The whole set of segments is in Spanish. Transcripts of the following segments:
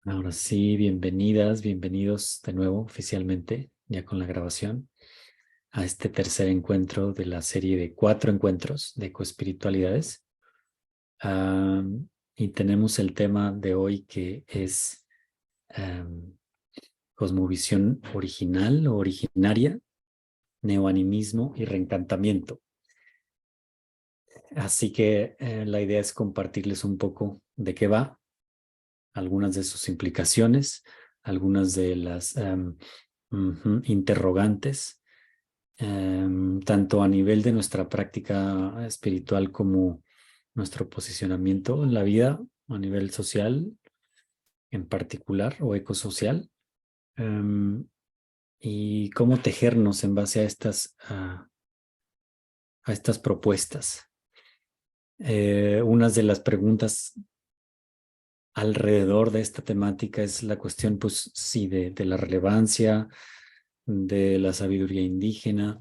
Ahora sí, bienvenidas, bienvenidos de nuevo oficialmente, ya con la grabación, a este tercer encuentro de la serie de 4 encuentros de ecoespiritualidades. Y tenemos el tema de hoy que es am, cosmovisión original o originaria, neoanimismo y reencantamiento. Así que la idea es compartirles un poco de qué va, algunas de sus implicaciones, algunas de las interrogantes, tanto a nivel de nuestra práctica espiritual como nuestro posicionamiento en la vida, a nivel social en particular o ecosocial, um, y cómo tejernos en base a estas propuestas. Unas de las preguntas alrededor de esta temática es la cuestión, pues sí, de la relevancia de la sabiduría indígena,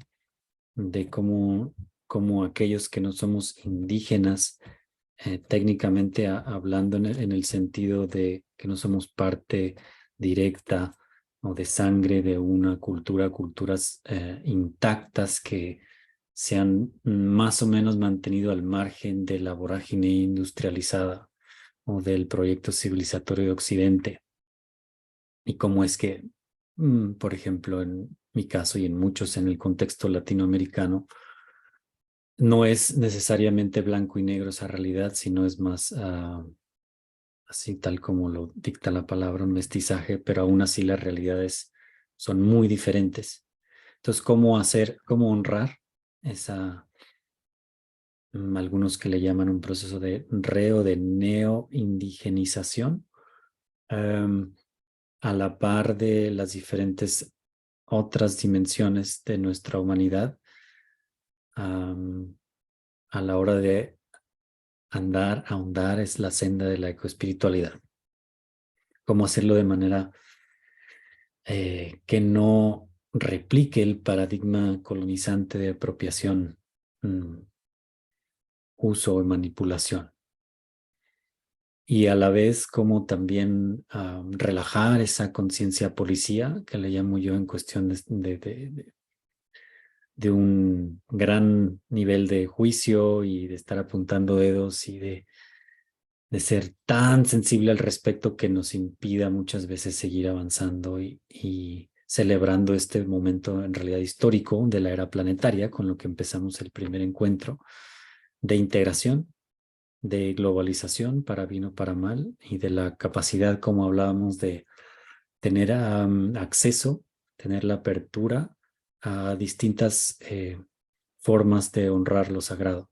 de cómo aquellos que no somos indígenas, técnicamente hablando en el sentido de que no somos parte directa o de sangre de una cultura, culturas intactas que se han más o menos mantenido al margen de la vorágine industrializada o del proyecto civilizatorio de Occidente. Y cómo es que, por ejemplo, en mi caso y en muchos en el contexto latinoamericano, no es necesariamente blanco y negro esa realidad, sino es más así tal como lo dicta la palabra, un mestizaje, pero aún así las realidades son muy diferentes. Entonces, cómo honrar esa, algunos que le llaman un proceso de o de neoindigenización, em, a la par de las diferentes otras dimensiones de nuestra humanidad, am, a la hora de ahondar es la senda de la ecoespiritualidad. Cómo hacerlo de manera que no replique el paradigma colonizante de apropiación, mm, uso y manipulación. Y a la vez como también relajar esa conciencia policía, que le llamo yo en cuestión de un gran nivel de juicio y de estar apuntando dedos y de ser tan sensible al respecto que nos impida muchas veces seguir avanzando y celebrando este momento en realidad histórico de la era planetaria, con lo que empezamos el primer encuentro de integración, de globalización para bien o para mal, y de la capacidad, como hablábamos, de tener acceso, tener la apertura a distintas formas de honrar lo sagrado,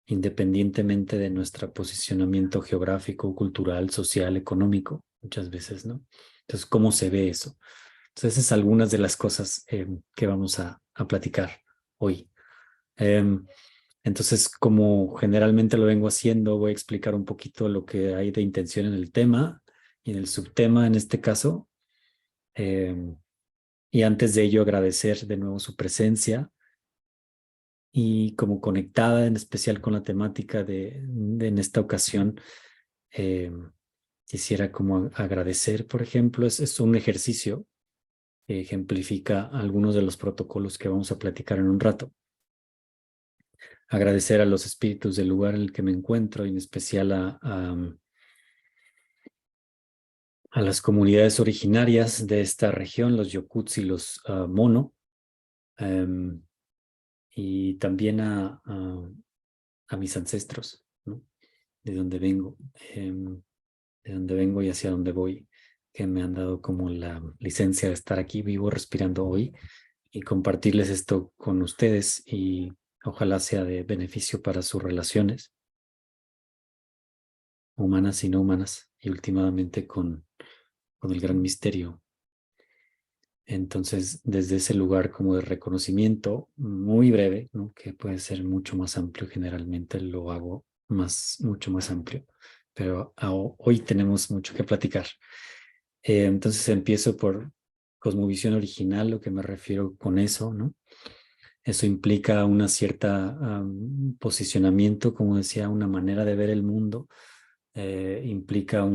independientemente de nuestro posicionamiento geográfico, cultural, social, económico, muchas veces, ¿no? Entonces, ¿cómo se ve eso? Entonces, esas son algunas de las cosas que vamos a platicar hoy. Entonces, como generalmente lo vengo haciendo, voy a explicar un poquito lo que hay de intención en el tema y en el subtema en este caso. em, y antes de ello, agradecer de nuevo su presencia y como conectada en especial con la temática en esta ocasión, eh, quisiera como agradecer, por ejemplo, es un ejercicio que ejemplifica algunos de los protocolos que vamos a platicar en un rato. Agradecer a los espíritus del lugar en el que me encuentro, y en especial a las comunidades originarias de esta región, los Yokuts y los Mono, um, y también a mis ancestros, ¿no? De donde vengo, de donde vengo y hacia donde voy, que me han dado como la licencia de estar aquí vivo, respirando hoy y compartirles esto con ustedes, y ojalá sea de beneficio para sus relaciones humanas y no humanas, y últimamente con el gran misterio. Entonces, desde ese lugar como de reconocimiento muy breve, ¿no? Que puede ser mucho más amplio, generalmente lo hago mucho más amplio, pero hoy tenemos mucho que platicar. Entonces empiezo por cosmovisión original, lo que me refiero con eso, ¿no? Eso implica una cierta posicionamiento, como decía, una manera de ver el mundo, implica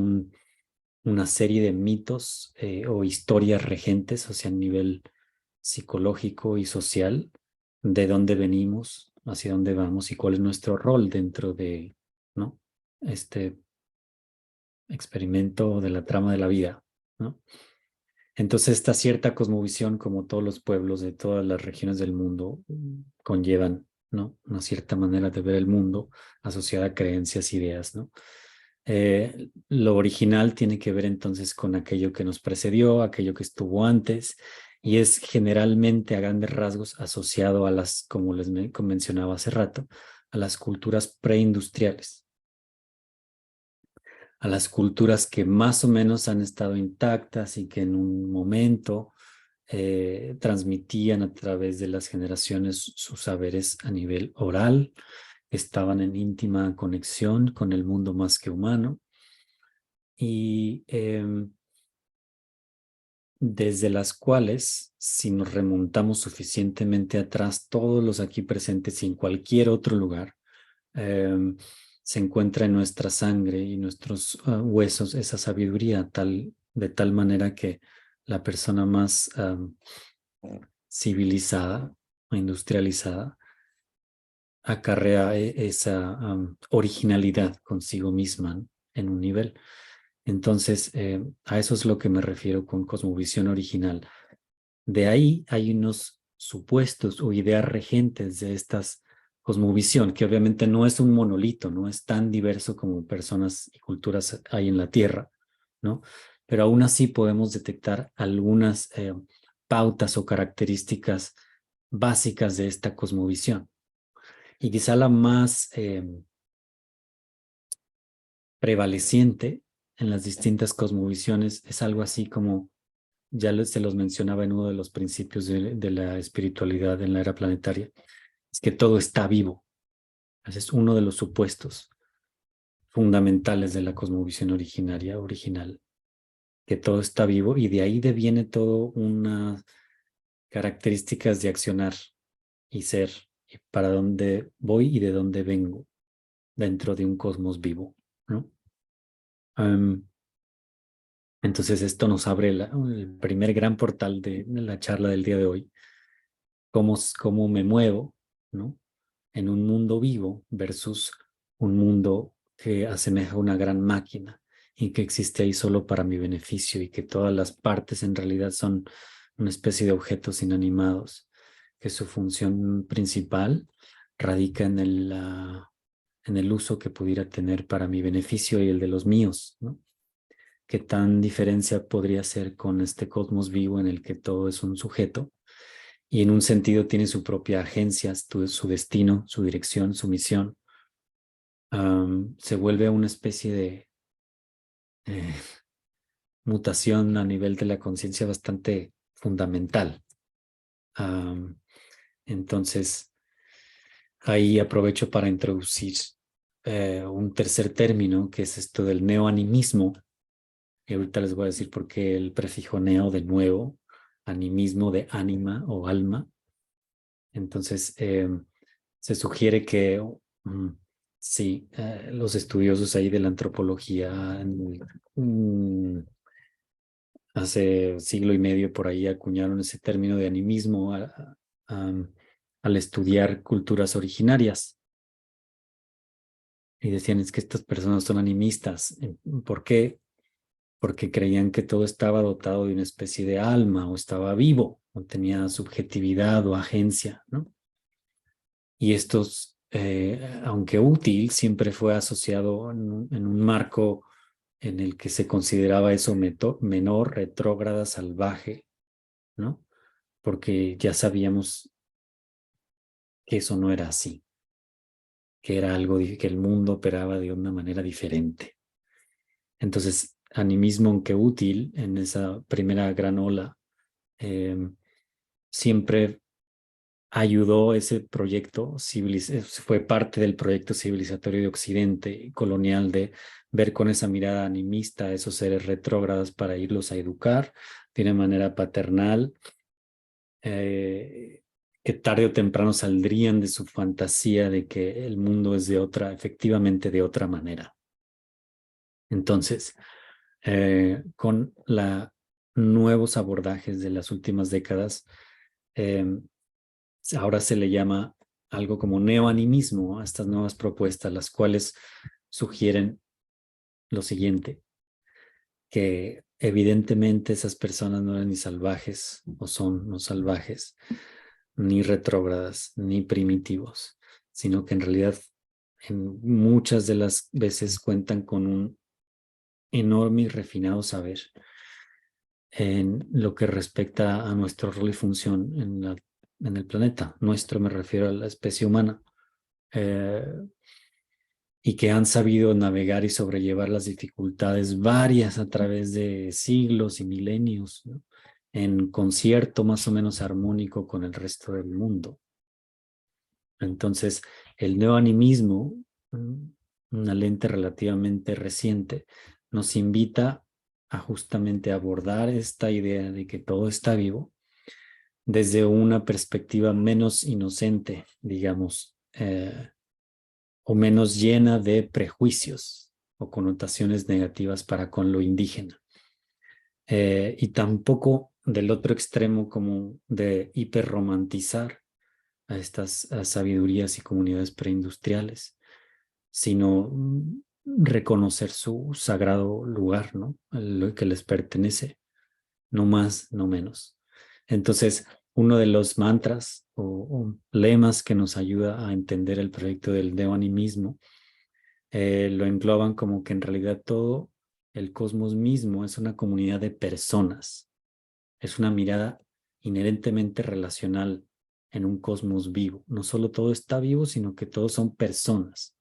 una serie de mitos o historias regentes, o sea, a nivel psicológico y social, de dónde venimos, hacia dónde vamos y cuál es nuestro rol dentro de, ¿no?, este experimento de la trama de la vida, ¿no? Entonces, esta cierta cosmovisión, como todos los pueblos de todas las regiones del mundo, conllevan, ¿no?, una cierta manera de ver el mundo asociada a creencias, ideas, ¿no? Lo original tiene que ver entonces con aquello que nos precedió, aquello que estuvo antes, y es generalmente a grandes rasgos asociado a las, como les mencionaba hace rato, a las culturas preindustriales, a las culturas que más o menos han estado intactas y que en un momento transmitían a través de las generaciones sus saberes a nivel oral, estaban en íntima conexión con el mundo más que humano y desde las cuales, si nos remontamos suficientemente atrás, todos los aquí presentes y en cualquier otro lugar, se encuentra en nuestra sangre y nuestros huesos esa sabiduría de tal manera que la persona más civilizada o industrializada acarrea esa originalidad consigo misma, ¿no?, en un nivel. Entonces, a eso es lo que me refiero con cosmovisión original. De ahí hay unos supuestos o ideas regentes de estas cosmovisión, que obviamente no es un monolito, no es tan diverso como personas y culturas hay en la Tierra, ¿no? Pero aún así podemos detectar algunas pautas o características básicas de esta cosmovisión. Y quizá la más prevaleciente en las distintas cosmovisiones es algo así como, se los mencionaba en uno de los principios de la espiritualidad en la era planetaria, es que todo está vivo. Ese es uno de los supuestos fundamentales de la cosmovisión original, que todo está vivo y de ahí deviene todo unas características de accionar y ser, y para dónde voy y de dónde vengo dentro de un cosmos vivo, ¿no? Entonces esto nos abre el primer gran portal de la charla del día de hoy, cómo me muevo, ¿no?, en un mundo vivo versus un mundo que asemeja una gran máquina y que existe ahí solo para mi beneficio y que todas las partes en realidad son una especie de objetos inanimados, que su función principal radica en el uso que pudiera tener para mi beneficio y el de los míos, ¿no? ¿Qué tan diferencia podría ser con este cosmos vivo en el que todo es un sujeto y en un sentido tiene su propia agencia, su destino, su dirección, su misión? Se vuelve una especie de eh, mutación a nivel de la conciencia bastante fundamental. Entonces, ahí aprovecho para introducir un tercer término, que es esto del neoanimismo. Y ahorita les voy a decir por qué el prefijo neo de nuevo, animismo de ánima o alma. Entonces, se sugiere que sí, los estudiosos ahí de la antropología hace siglo y medio por ahí acuñaron ese término de animismo al estudiar culturas originarias. Y decían, es que estas personas son animistas. ¿Por qué? Porque creían que todo estaba dotado de una especie de alma o estaba vivo o tenía subjetividad o agencia, ¿no? Y estos, aunque útil, siempre fue asociado en un marco en el que se consideraba eso menor, retrógrada, salvaje, ¿no? Porque ya sabíamos que eso no era así, que era algo que el mundo operaba de una manera diferente. Entonces, animismo, aunque útil en esa primera gran ola, siempre ayudó ese proyecto, fue parte del proyecto civilizatorio de Occidente colonial de ver con esa mirada animista a esos seres retrógrados para irlos a educar de una manera paternal, que tarde o temprano saldrían de su fantasía de que el mundo es efectivamente de otra manera. Entonces, con nuevos abordajes de las últimas décadas. eh, Ahora se le llama algo como neoanimismo a estas nuevas propuestas, las cuales sugieren lo siguiente, que evidentemente esas personas no eran ni salvajes o son no salvajes, ni retrógradas, ni primitivos, sino que en realidad en muchas de las veces cuentan con un enorme y refinado saber en lo que respecta a nuestro rol y función en el planeta. Nuestro, me refiero a la especie humana. eh, y que han sabido navegar y sobrellevar las dificultades varias a través de siglos y milenios, ¿no? En concierto más o menos armónico con el resto del mundo. Entonces, el neoanimismo, una lente relativamente reciente, nos invita a justamente abordar esta idea de que todo está vivo desde una perspectiva menos inocente, digamos, o menos llena de prejuicios o connotaciones negativas para con lo indígena. Y tampoco del otro extremo como de hiperromantizar a estas sabidurías y comunidades preindustriales, sino reconocer su sagrado lugar, ¿no? Lo que les pertenece, no más, no menos. Entonces, uno de los mantras o lemas que nos ayuda a entender el proyecto del neoanimismo lo engloban como que en realidad todo el cosmos mismo es una comunidad de personas, es una mirada inherentemente relacional en un cosmos vivo. No solo todo está vivo, sino que todos son personas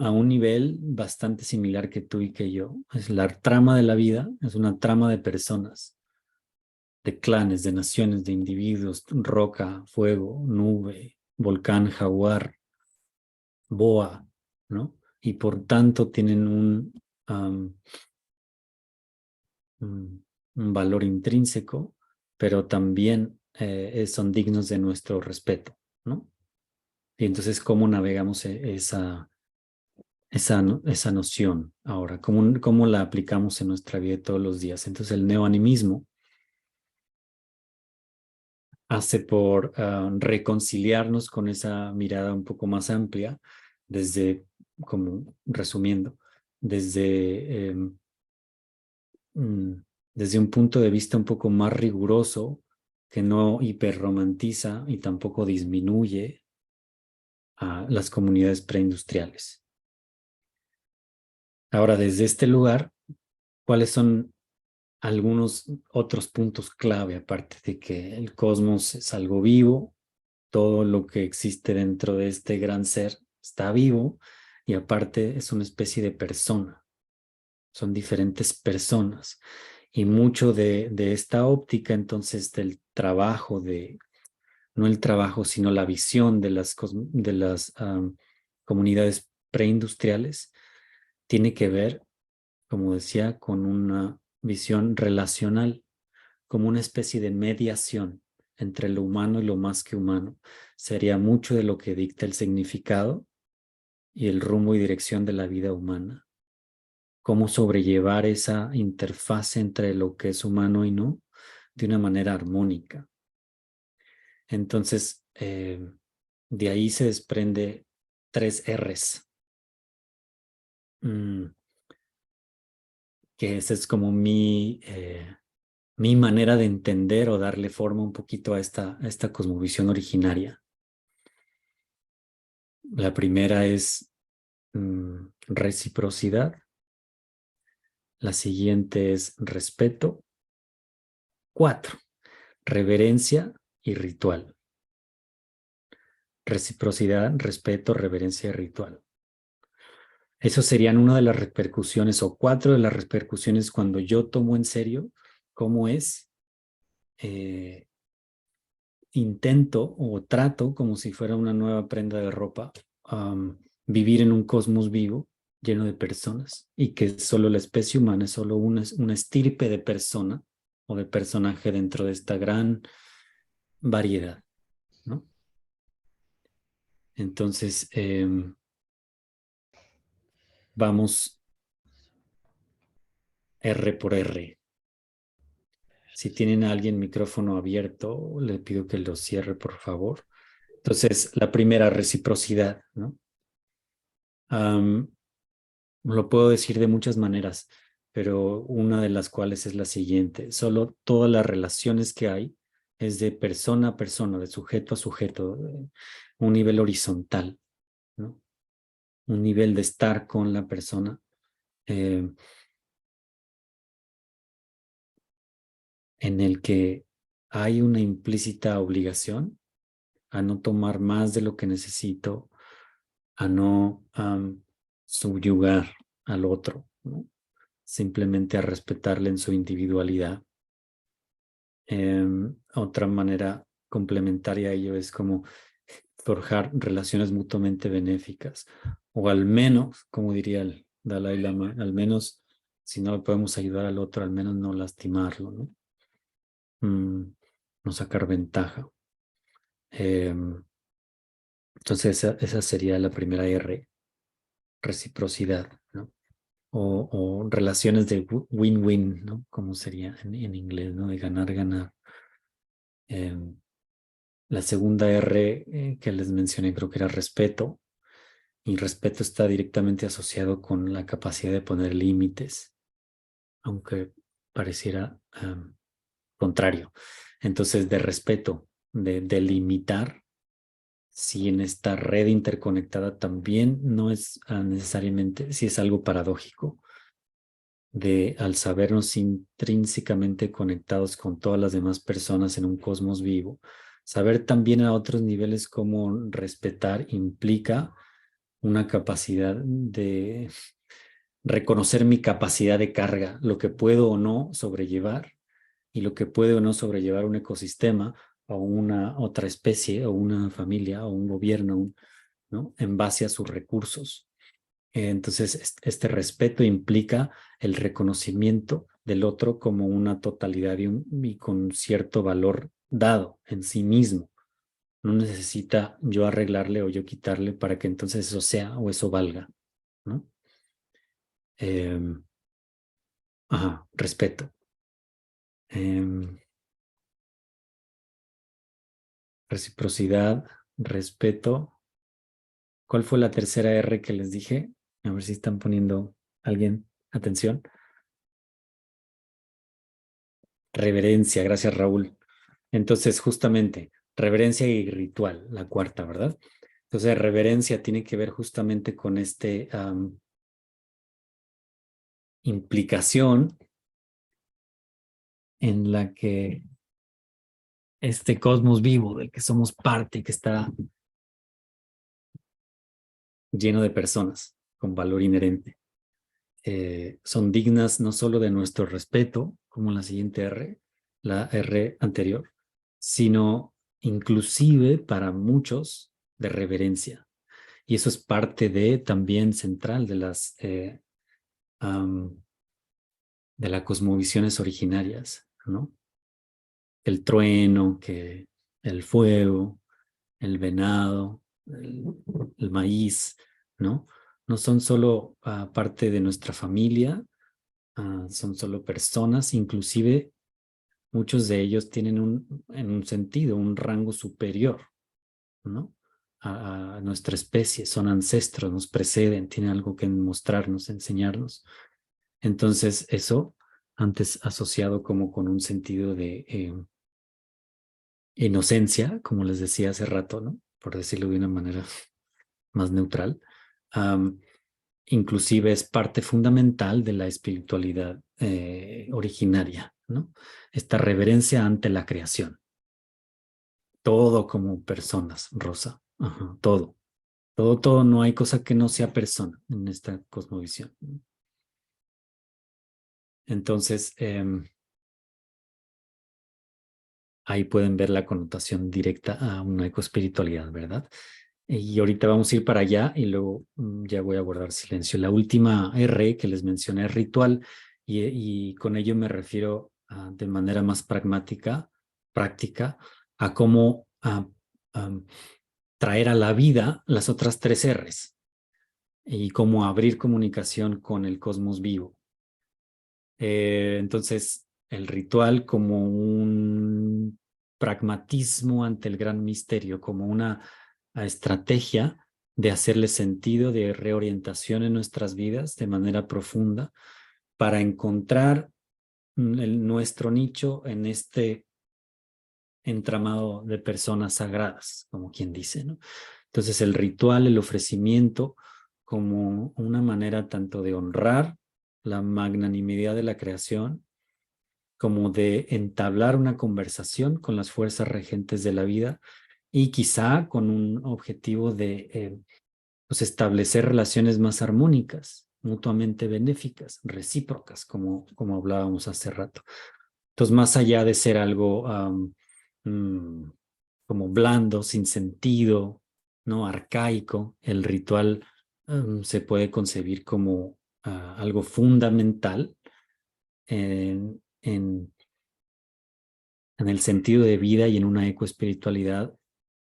a un nivel bastante similar que tú y que yo. Es la trama de la vida, es una trama de personas, de clanes, de naciones, de individuos, roca, fuego, nube, volcán, jaguar, boa, ¿no? Y por tanto tienen um, un valor intrínseco, pero también son dignos de nuestro respeto, ¿no? Y entonces, ¿cómo navegamos esa noción ahora? ¿Cómo la aplicamos en nuestra vida de todos los días? Entonces, el neoanimismo hace por reconciliarnos con esa mirada un poco más amplia, desde, como resumiendo, desde, mm, desde un punto de vista un poco más riguroso, que no hiperromantiza y tampoco disminuye a las comunidades preindustriales. Ahora, desde este lugar, ¿cuáles son algunos otros puntos clave, aparte de que el cosmos es algo vivo, todo lo que existe dentro de este gran ser está vivo y aparte es una especie de persona, son diferentes personas y mucho de esta óptica entonces del trabajo no el trabajo, sino la visión de las comunidades preindustriales tiene que ver, como decía, con una visión relacional, como una especie de mediación entre lo humano y lo más que humano. Sería mucho de lo que dicta el significado y el rumbo y dirección de la vida humana. Cómo sobrellevar esa interfaz entre lo que es humano y no de una manera armónica. Entonces, de ahí se desprende tres Rs, que esa es como mi manera de entender o darle forma un poquito a esta cosmovisión originaria. La primera es reciprocidad, la siguiente es respeto, 4, reverencia y ritual. Reciprocidad, respeto, reverencia y ritual. Eso serían una de las repercusiones o 4 de las repercusiones cuando yo tomo en serio cómo es, eh, intento o trato como si fuera una nueva prenda de ropa, vivir en un cosmos vivo lleno de personas y que solo la especie humana es solo una estirpe de persona o de personaje dentro de esta gran variedad, ¿no? Entonces, vamos R por R. Si tienen a alguien micrófono abierto, le pido que lo cierre, por favor. Entonces, la primera, reciprocidad, ¿no? Am, lo puedo decir de muchas maneras, pero una de las cuales es la siguiente. Solo todas las relaciones que hay es de persona a persona, de sujeto a sujeto, un nivel horizontal, ¿no? Un nivel de estar con la persona. eh, en el que hay una implícita obligación a no tomar más de lo que necesito, a no subyugar al otro, ¿no? Simplemente a respetarle en su individualidad. Otra manera complementaria a ello es como forjar relaciones mutuamente benéficas, o al menos, como diría el Dalai Lama, al menos si no le podemos ayudar al otro, al menos no lastimarlo, ¿no? No sacar ventaja. Entonces esa sería la primera R, reciprocidad, ¿no? O relaciones de win-win, ¿no? Como sería en inglés, ¿no? De ganar, ganar. Em, la segunda R que les mencioné creo que era respeto, y respeto está directamente asociado con la capacidad de poner límites, aunque pareciera contrario. Entonces, de respeto, de delimitar, si en esta red interconectada también no es necesariamente, si es algo paradójico, de al sabernos intrínsecamente conectados con todas las demás personas en un cosmos vivo, saber también a otros niveles cómo respetar implica una capacidad de reconocer mi capacidad de carga, lo que puedo o no sobrellevar y lo que puede o no sobrellevar un ecosistema o una otra especie o una familia o un gobierno, ¿no? En base a sus recursos. Entonces, este respeto implica el reconocimiento del otro como una totalidad y con cierto valor dado en sí mismo. No necesita yo arreglarle o yo quitarle para que entonces eso sea o eso valga, ¿no? Eh, respeto. Eh, reciprocidad, respeto. ¿Cuál fue la tercera R que les dije? A ver si están poniendo alguien atención. Reverencia, gracias Raúl. Entonces, justamente, reverencia y ritual, la cuarta, ¿verdad? Entonces, reverencia tiene que ver justamente con este implicación en la que este cosmos vivo del que somos parte, que está lleno de personas con valor inherente, son dignas no solo de nuestro respeto, como la siguiente R, la R anterior, sino inclusive para muchos de reverencia. Y eso es parte de también central de um, de las cosmovisiones originarias, ¿no? El trueno, que el fuego, el venado, el maíz, ¿no? No son solo parte de nuestra familia, son solo personas, inclusive muchos de ellos tienen en un sentido, un rango superior, ¿no? A nuestra especie, son ancestros, nos preceden, tienen algo que mostrarnos, enseñarnos. Entonces, eso antes asociado como con un sentido de inocencia, como les decía hace rato, ¿no? Por decirlo de una manera más neutral, um, inclusive es parte fundamental de la espiritualidad originaria, ¿no? Esta reverencia ante la creación. Todo como personas, Rosa. Ajá, todo. Todo, no hay cosa que no sea persona en esta cosmovisión. Entonces, ahí pueden ver la connotación directa a una ecoespiritualidad, ¿verdad? Y ahorita vamos a ir para allá y luego ya voy a guardar silencio. La última R que les mencioné es ritual y con ello me refiero de manera más pragmática, práctica, a cómo traer a la vida las otras tres Rs y cómo abrir comunicación con el cosmos vivo. Entonces, el ritual como un pragmatismo ante el gran misterio, como una estrategia de hacerle sentido, de reorientación en nuestras vidas de manera profunda para encontrar nuestro nicho en este entramado de personas sagradas, como quien dice, ¿no? Entonces el ritual, el ofrecimiento, como una manera tanto de honrar la magnanimidad de la creación, como de entablar una conversación con las fuerzas regentes de la vida y quizá con un objetivo de pues establecer relaciones más armónicas, mutuamente benéficas, recíprocas, como hablábamos hace rato. Entonces, más allá de ser algo mm, como blando, sin sentido, ¿no? Arcaico, el ritual se puede concebir como algo fundamental en el sentido de vida y en una ecoespiritualidad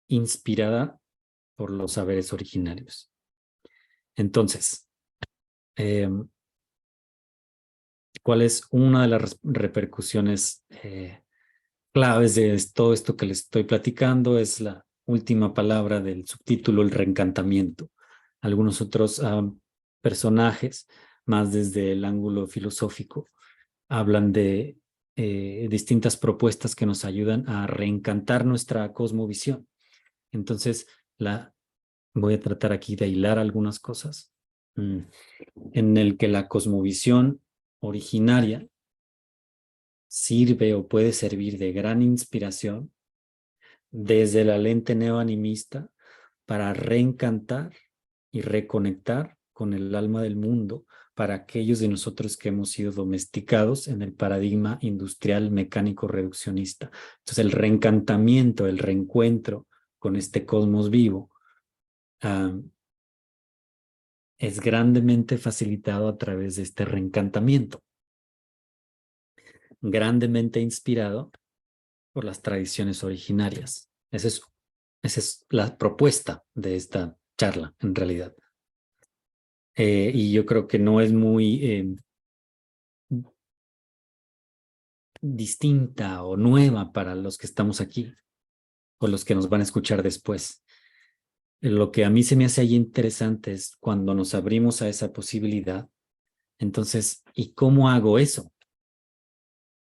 inspirada por los saberes originarios. Entonces, eh, ¿cuál es una de las repercusiones claves de todo esto que les estoy platicando? Es la última palabra del subtítulo, el reencantamiento. Algunos otros personajes, más desde el ángulo filosófico, hablan de distintas propuestas que nos ayudan a reencantar nuestra cosmovisión. Entonces, voy a tratar aquí de hilar algunas cosas en el que la cosmovisión originaria sirve o puede servir de gran inspiración desde la lente neoanimista para reencantar y reconectar con el alma del mundo para aquellos de nosotros que hemos sido domesticados en el paradigma industrial mecánico reduccionista. Entonces el reencantamiento, el reencuentro con este cosmos vivo es grandemente facilitado a través de este reencantamiento, grandemente inspirado por las tradiciones originarias. Esa es la propuesta de esta charla, en realidad. Y yo creo que no es muy distinta o nueva para los que estamos aquí o los que nos van a escuchar después. Lo que a mí se me hace ahí interesante es cuando nos abrimos a esa posibilidad. Entonces, ¿y cómo hago eso?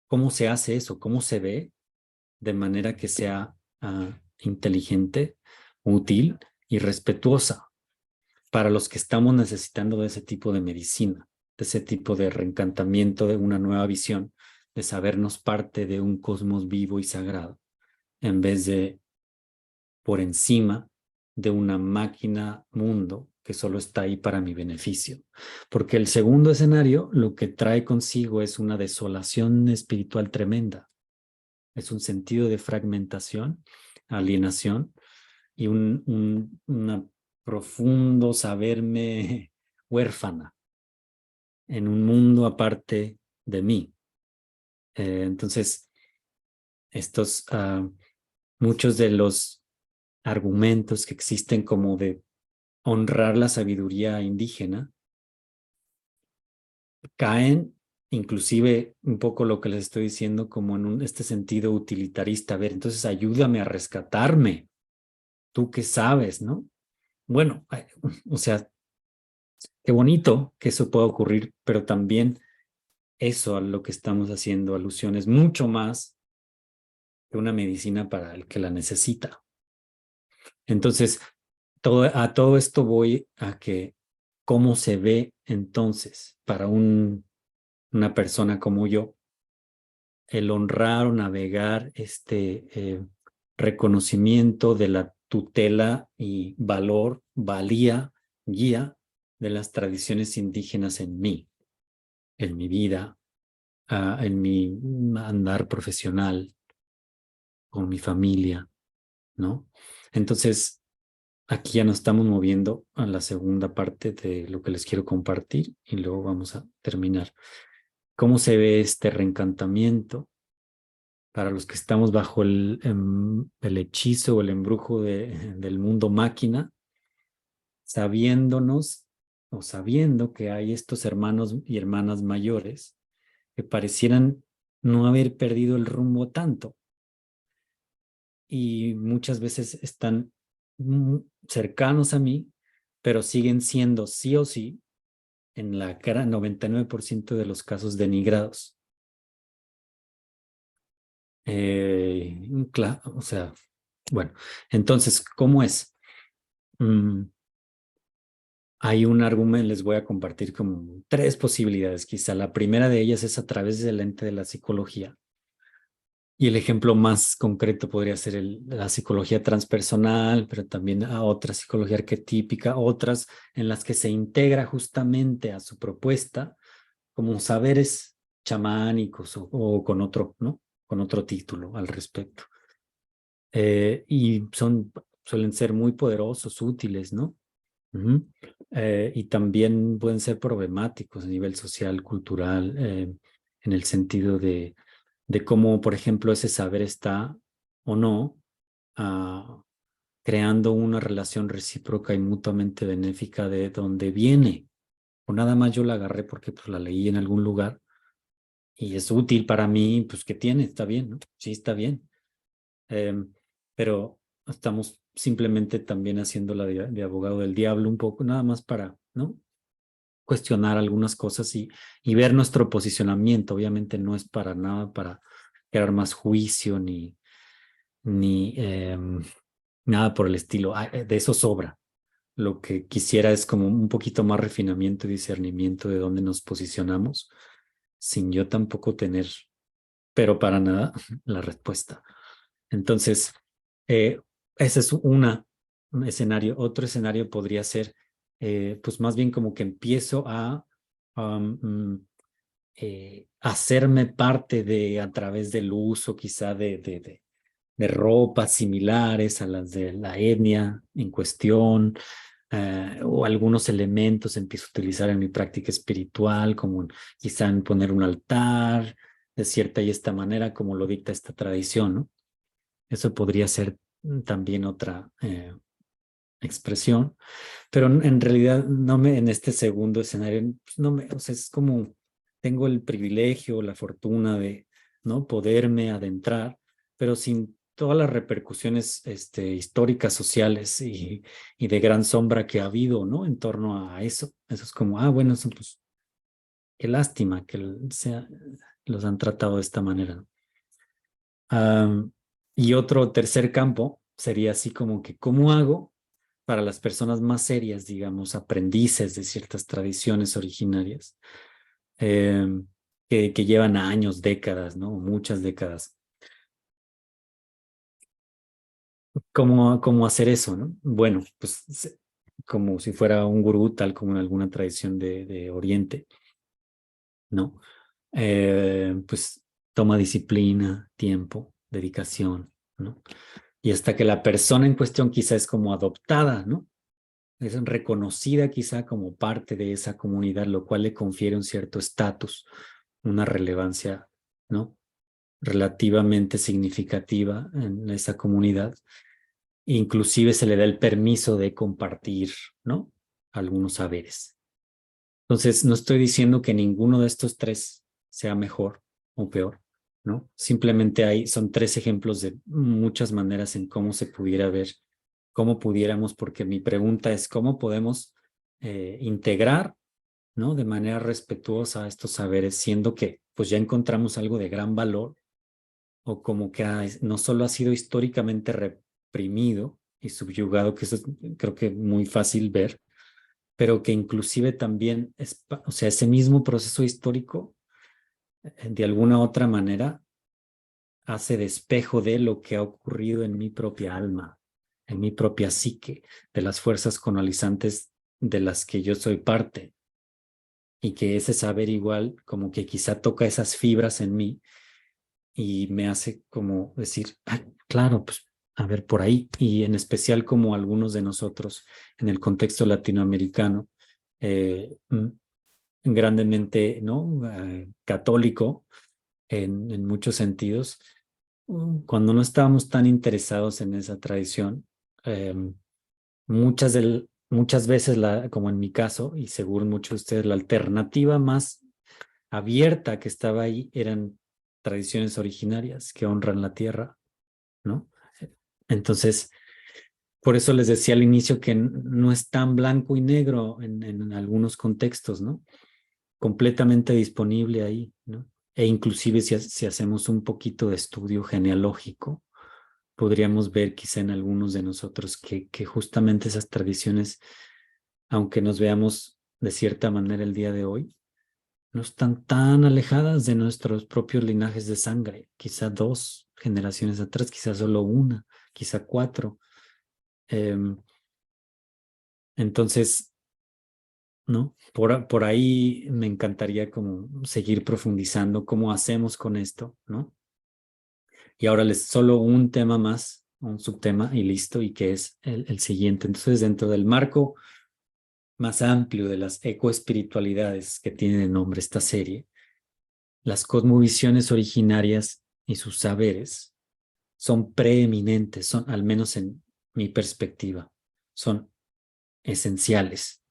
¿Cómo se hace eso? ¿Cómo se ve de manera que sea inteligente, útil y respetuosa para los que estamos necesitando de ese tipo de medicina, de ese tipo de reencantamiento, de una nueva visión, de sabernos parte de un cosmos vivo y sagrado, en vez de por encima de una máquina mundo que solo está ahí para mi beneficio? Porque el segundo escenario lo que trae consigo es una desolación espiritual tremenda, es un sentido de fragmentación, alienación y una profundo saberme huérfana en un mundo aparte de mí. Entonces, muchos de los argumentos que existen como de honrar la sabiduría indígena caen, inclusive un poco lo que les estoy diciendo, como en este sentido utilitarista. A ver, entonces ayúdame a rescatarme. ¿Tú qué sabes, no? Bueno, o sea, qué bonito que eso pueda ocurrir, pero también eso a lo que estamos haciendo alusión es mucho más que una medicina para el que la necesita. Entonces, a todo esto voy a que cómo se ve entonces para una persona como yo el honrar o navegar este reconocimiento de la tutela y valor, valía, guía de las tradiciones indígenas en mi vida, en mi andar profesional, con mi familia, ¿no? Entonces, aquí ya nos estamos moviendo a la segunda parte de lo que les quiero compartir y luego vamos a terminar. ¿Cómo se ve este reencantamiento para los que estamos bajo el hechizo o el embrujo del mundo máquina, sabiéndonos o sabiendo que hay estos hermanos y hermanas mayores que parecieran no haber perdido el rumbo tanto y muchas veces están cercanos a mí, pero siguen siendo sí o sí, en la gran 99% de los casos, denigrados. O sea, bueno, entonces, ¿cómo es? Mm, Hay un argumento, les voy a compartir como tres posibilidades. Quizá la primera de ellas es a través del lente de la psicología. Y el ejemplo más concreto podría ser la psicología transpersonal, pero también a otra psicología arquetípica, otras en las que se integra justamente a su propuesta como saberes chamánicos o con otro, ¿no? Con otro título al respecto. Y suelen ser muy poderosos, útiles, ¿no? Ujú. Y también pueden ser problemáticos a nivel social, cultural, en el sentido de cómo, por ejemplo, ese saber está o no ah, creando una relación recíproca y mutuamente benéfica de donde viene. O nada más yo la agarré porque pues, la leí en algún lugar y es útil para mí, pues ¿qué tiene? Está bien, ¿no? Sí, está bien. Pero estamos simplemente también haciéndola de abogado del diablo un poco, nada más para, ¿no? Cuestionar algunas cosas y ver nuestro posicionamiento. Obviamente no es para nada para crear más juicio ni nada por el estilo. De eso sobra. Lo que quisiera es como un poquito más refinamiento y discernimiento de dónde nos posicionamos, sin yo tampoco tener, pero para nada, la respuesta. Entonces, eh, ese es un escenario. Otro escenario podría ser, pues más bien como que empiezo a um, mm, hacerme parte a través del uso quizá de ropas similares a las de la etnia en cuestión, o algunos elementos empiezo a utilizar en mi práctica espiritual, como quizá en poner un altar de cierta y esta manera, como lo dicta esta tradición, ¿no? Eso podría ser también otra expresión, pero en realidad en este segundo escenario, pues no o sea, es como tengo el privilegio, la fortuna de no poderme adentrar, pero sin todas las repercusiones históricas, sociales y de gran sombra que ha habido, ¿no? En torno a eso. Eso es como, bueno, eso, pues, qué lástima que los han tratado de esta manera, ¿no? Y otro tercer campo sería así como que, ¿cómo hago para las personas más serias, digamos, aprendices de ciertas tradiciones originarias, que llevan años, décadas, ¿no? Muchas décadas? ¿Cómo hacer eso, no? Bueno, pues como si fuera un gurú, tal como en alguna tradición de Oriente, ¿no? Pues toma disciplina, tiempo, dedicación, ¿no? Y hasta que la persona en cuestión quizá es como adoptada, ¿no? Es reconocida quizá como parte de esa comunidad, lo cual le confiere un cierto estatus, una relevancia, ¿no? Relativamente significativa en esa comunidad. Inclusive se le da el permiso de compartir, ¿no? Algunos saberes. Entonces, no estoy diciendo que ninguno de estos tres sea mejor o peor, ¿no? Simplemente son tres ejemplos de muchas maneras en cómo se pudiera ver, cómo pudiéramos, porque mi pregunta es cómo podemos integrar, ¿no? De manera respetuosa estos saberes, siendo que pues ya encontramos algo de gran valor o como que no solo ha sido históricamente reprimido y subyugado, que eso es, creo que muy fácil ver, pero que inclusive también o sea, ese mismo proceso histórico, de alguna otra manera, hace de espejo de lo que ha ocurrido en mi propia alma, en mi propia psique, de las fuerzas colonizantes de las que yo soy parte, y que ese saber igual como que quizá toca esas fibras en mí y me hace como decir, claro, pues a ver por ahí, y en especial como algunos de nosotros en el contexto latinoamericano, grandemente, ¿no? Católico en muchos sentidos. Cuando no estábamos tan interesados en esa tradición, eh, muchas veces, como en mi caso, y seguro muchos de ustedes, la alternativa más abierta que estaba ahí eran tradiciones originarias que honran la tierra, ¿no? Entonces, por eso les decía al inicio que no es tan blanco y negro en algunos contextos, ¿no? Completamente disponible ahí, ¿no? E inclusive si hacemos un poquito de estudio genealógico, podríamos ver quizá en algunos de nosotros que justamente esas tradiciones, aunque nos veamos de cierta manera el día de hoy, no están tan alejadas de nuestros propios linajes de sangre, quizá 2 generaciones atrás, quizá solo una, quizá 4. Entonces, ¿no? Por ahí me encantaría como seguir profundizando cómo hacemos con esto, ¿no? Y ahora les solo un tema más, un subtema y listo, y que es el siguiente. Entonces, dentro del marco más amplio de las ecoespiritualidades que tiene de nombre esta serie, las cosmovisiones originarias y sus saberes son preeminentes, son, al menos en mi perspectiva, son esenciales.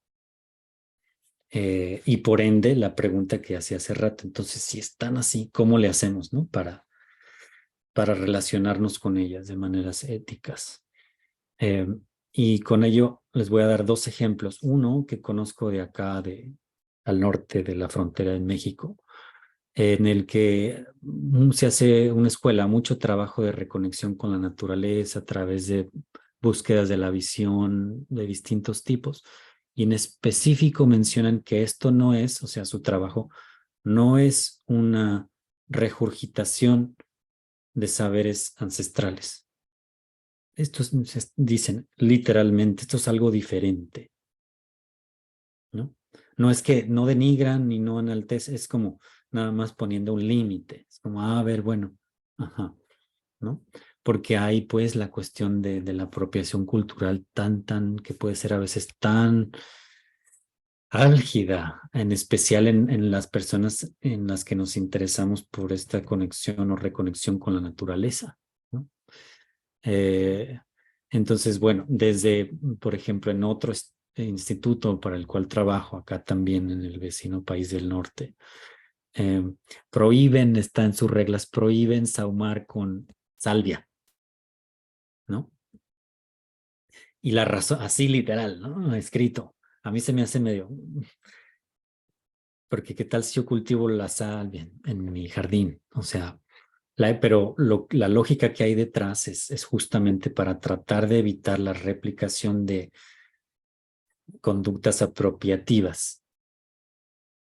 Y por ende, la pregunta que hacía hace rato, entonces, si están así, ¿cómo le hacemos, no? Para relacionarnos con ellas de maneras éticas. Eh, y con ello les voy a dar 2 ejemplos. Uno que conozco de acá, al norte de la frontera en México, en el que se hace una escuela, mucho trabajo de reconexión con la naturaleza a través de búsquedas de la visión de distintos tipos. Y en específico mencionan que esto no es, o sea, su trabajo no es una regurgitación de saberes ancestrales. Estos dicen literalmente, esto es algo diferente, ¿no? No es que no denigran ni no enaltecen, es como nada más poniendo un límite. Es como, a ver, bueno, ajá, ¿no? Porque hay pues la cuestión de la apropiación cultural que puede ser a veces tan álgida, en especial en las personas en las que nos interesamos por esta conexión o reconexión con la naturaleza, ¿no? Eh, entonces, bueno, desde, por ejemplo, en otro instituto para el cual trabajo, acá también en el vecino país del norte, eh, prohíben, está en sus reglas, prohíben sahumar con salvia, ¿no? Y la razón, así literal, ¿no? Escrito. A mí se me hace medio, porque qué tal si yo cultivo la salvia en mi jardín, o sea, pero la lógica que hay detrás es justamente para tratar de evitar la replicación de conductas apropiativas,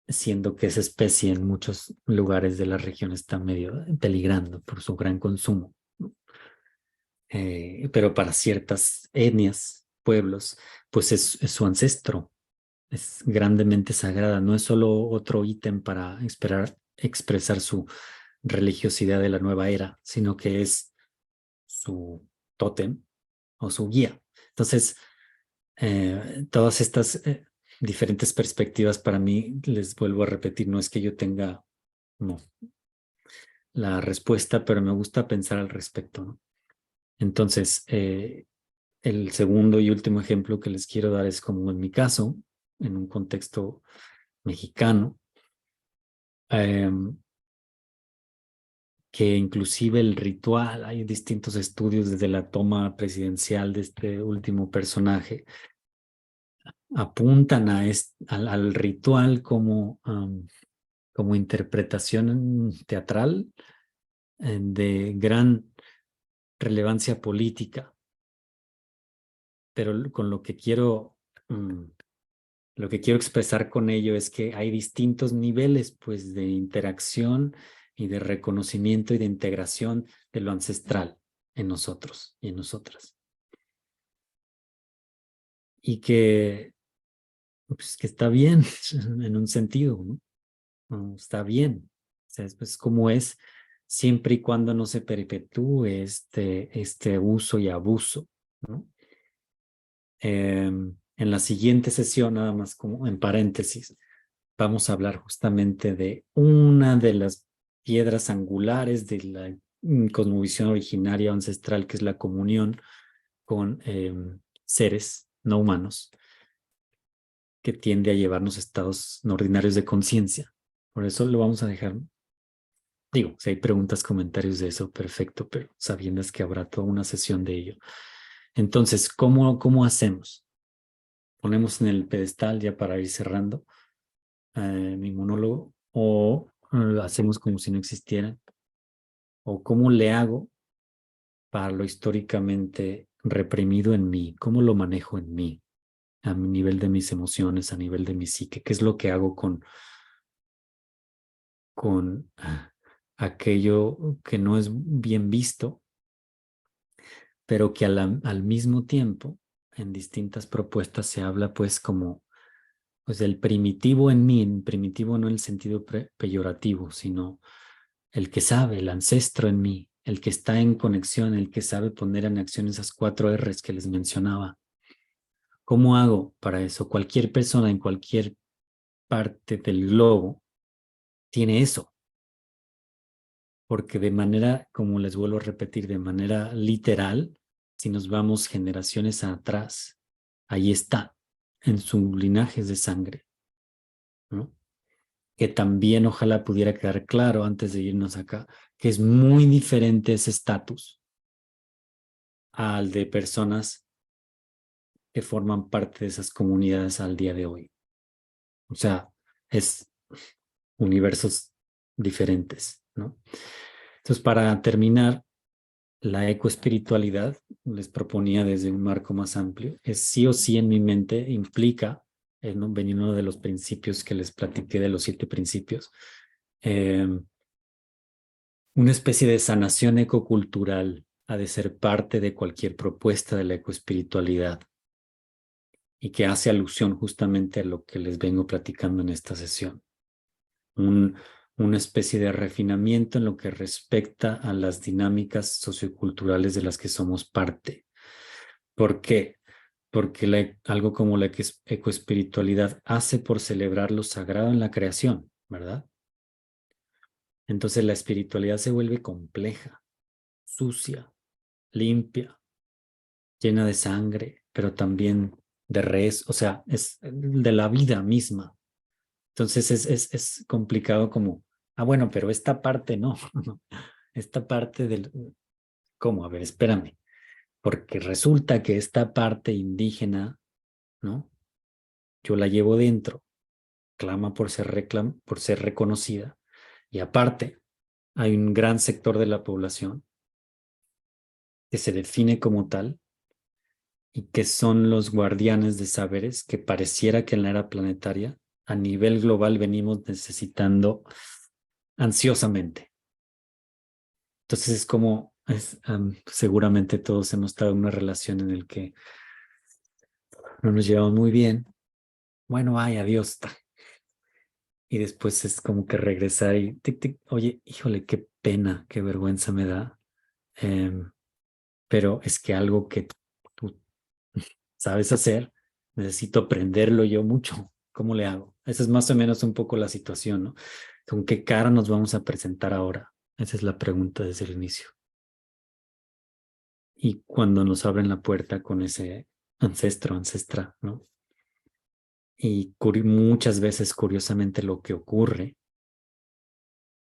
siendo que esa especie en muchos lugares de la región está medio peligrando por su gran consumo. Pero para ciertas etnias, pueblos, pues es su ancestro, es grandemente sagrada, no es solo otro ítem para expresar su religiosidad de la nueva era, sino que es su tótem o su guía. Entonces, todas estas diferentes perspectivas para mí, les vuelvo a repetir, no es que yo tenga no, la respuesta, pero me gusta pensar al respecto, ¿no? Entonces, el segundo y último ejemplo que les quiero dar es como en mi caso, en un contexto mexicano, eh, que inclusive el ritual, hay distintos estudios desde la toma presidencial de este último personaje, apuntan al ritual como interpretación teatral de gran relevancia política, pero con lo que quiero expresar con ello es que hay distintos niveles, pues, de interacción y de reconocimiento y de integración de lo ancestral en nosotros y en nosotras. Y pues, que está bien en un sentido, ¿no? Está bien. O sea, es como es, siempre y cuando no se perpetúe este uso y abuso, ¿no? En la siguiente sesión, nada más como en paréntesis, vamos a hablar justamente de una de las piedras angulares de la cosmovisión originaria o ancestral, que es la comunión con seres no humanos, que tiende a llevarnos a estados no ordinarios de conciencia. Por eso lo vamos a dejar. Digo, si hay preguntas, comentarios de eso, perfecto, pero sabiendo es que habrá toda una sesión de ello. Entonces, ¿cómo hacemos? Ponemos en el pedestal ya para ir cerrando mi monólogo o hacemos como si no existieran o cómo le hago para lo históricamente reprimido en mí, cómo lo manejo en mí, a nivel de mis emociones, a nivel de mi psique, qué es lo que hago con aquello que no es bien visto, pero que al mismo tiempo en distintas propuestas se habla pues como pues del primitivo en mí, en primitivo no en el sentido peyorativo, sino el que sabe, el ancestro en mí, el que está en conexión, el que sabe poner en acción esas 4 R's que les mencionaba. ¿Cómo hago para eso? Cualquier persona en cualquier parte del globo tiene eso, porque de manera, como les vuelvo a repetir, de manera literal, si nos vamos generaciones atrás, ahí está, en su linaje de sangre, ¿no? Que también ojalá pudiera quedar claro antes de irnos acá, que es muy diferente ese estatus al de personas que forman parte de esas comunidades al día de hoy. O sea, es universos diferentes, ¿no? Entonces, para terminar, la ecoespiritualidad, les proponía desde un marco más amplio, es sí o sí en mi mente, implica, en uno de los principios que les platiqué de los 7 principios, eh, una especie de sanación ecocultural ha de ser parte de cualquier propuesta de la ecoespiritualidad y que hace alusión justamente a lo que les vengo platicando en esta sesión. Un, una especie de refinamiento en lo que respecta a las dinámicas socioculturales de las que somos parte. ¿Por qué? Porque algo como la ecoespiritualidad hace por celebrar lo sagrado en la creación, ¿verdad? Entonces la espiritualidad se vuelve compleja, sucia, limpia, llena de sangre, pero también de res, o sea, es de la vida misma. Entonces es complicado como, bueno, pero esta parte no, esta parte del, ¿cómo? A ver, espérame, porque resulta que esta parte indígena, ¿no? Yo la llevo dentro, clama por ser reconocida, y aparte hay un gran sector de la población que se define como tal y que son los guardianes de saberes que pareciera que en la era planetaria a nivel global venimos necesitando ansiosamente. Entonces es como, seguramente todos hemos estado en una relación en la que no nos llevamos muy bien. Bueno, ay, adiós. Y después es como que regresar y tic, tic, oye, híjole, qué pena, qué vergüenza me da. Em, pero es que algo que tú sabes hacer, necesito aprenderlo yo mucho. ¿Cómo le hago? Esa es más o menos un poco la situación, ¿no? ¿Con qué cara nos vamos a presentar ahora? Esa es la pregunta desde el inicio. Y cuando nos abren la puerta con ese ancestro, ancestra, ¿no? Y muchas veces, curiosamente, lo que ocurre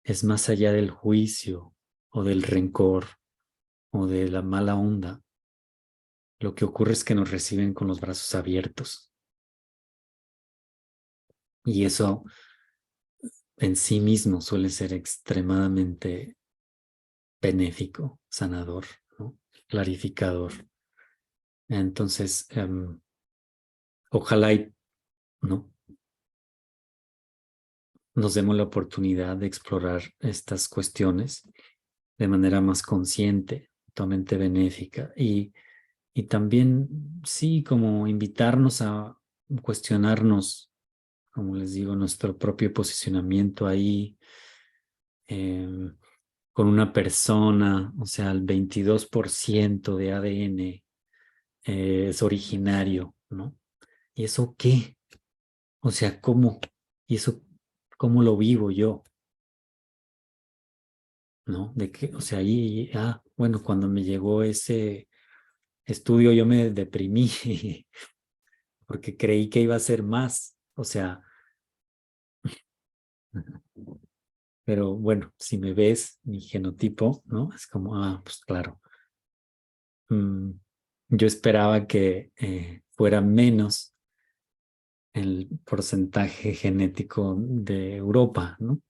es más allá del juicio o del rencor o de la mala onda. Lo que ocurre es que nos reciben con los brazos abiertos. Y eso en sí mismo suele ser extremadamente benéfico, sanador, ¿no? Clarificador. Entonces, ojalá ¿no? nos demos la oportunidad de explorar estas cuestiones de manera más consciente, totalmente benéfica y también, sí, como invitarnos a cuestionarnos, como les digo, nuestro propio posicionamiento ahí eh, con una persona, o sea, el 22% de ADN es originario, ¿no? ¿Y eso qué? O sea, ¿cómo? ¿Y eso cómo lo vivo yo? ¿No? De que, o sea, ahí, bueno, cuando me llegó ese estudio yo me deprimí porque creí que iba a ser más, o sea, Pero bueno, si me ves mi genotipo, ¿no? Es como, pues claro. mm, yo esperaba que fuera menos el porcentaje genético de Europa, ¿no?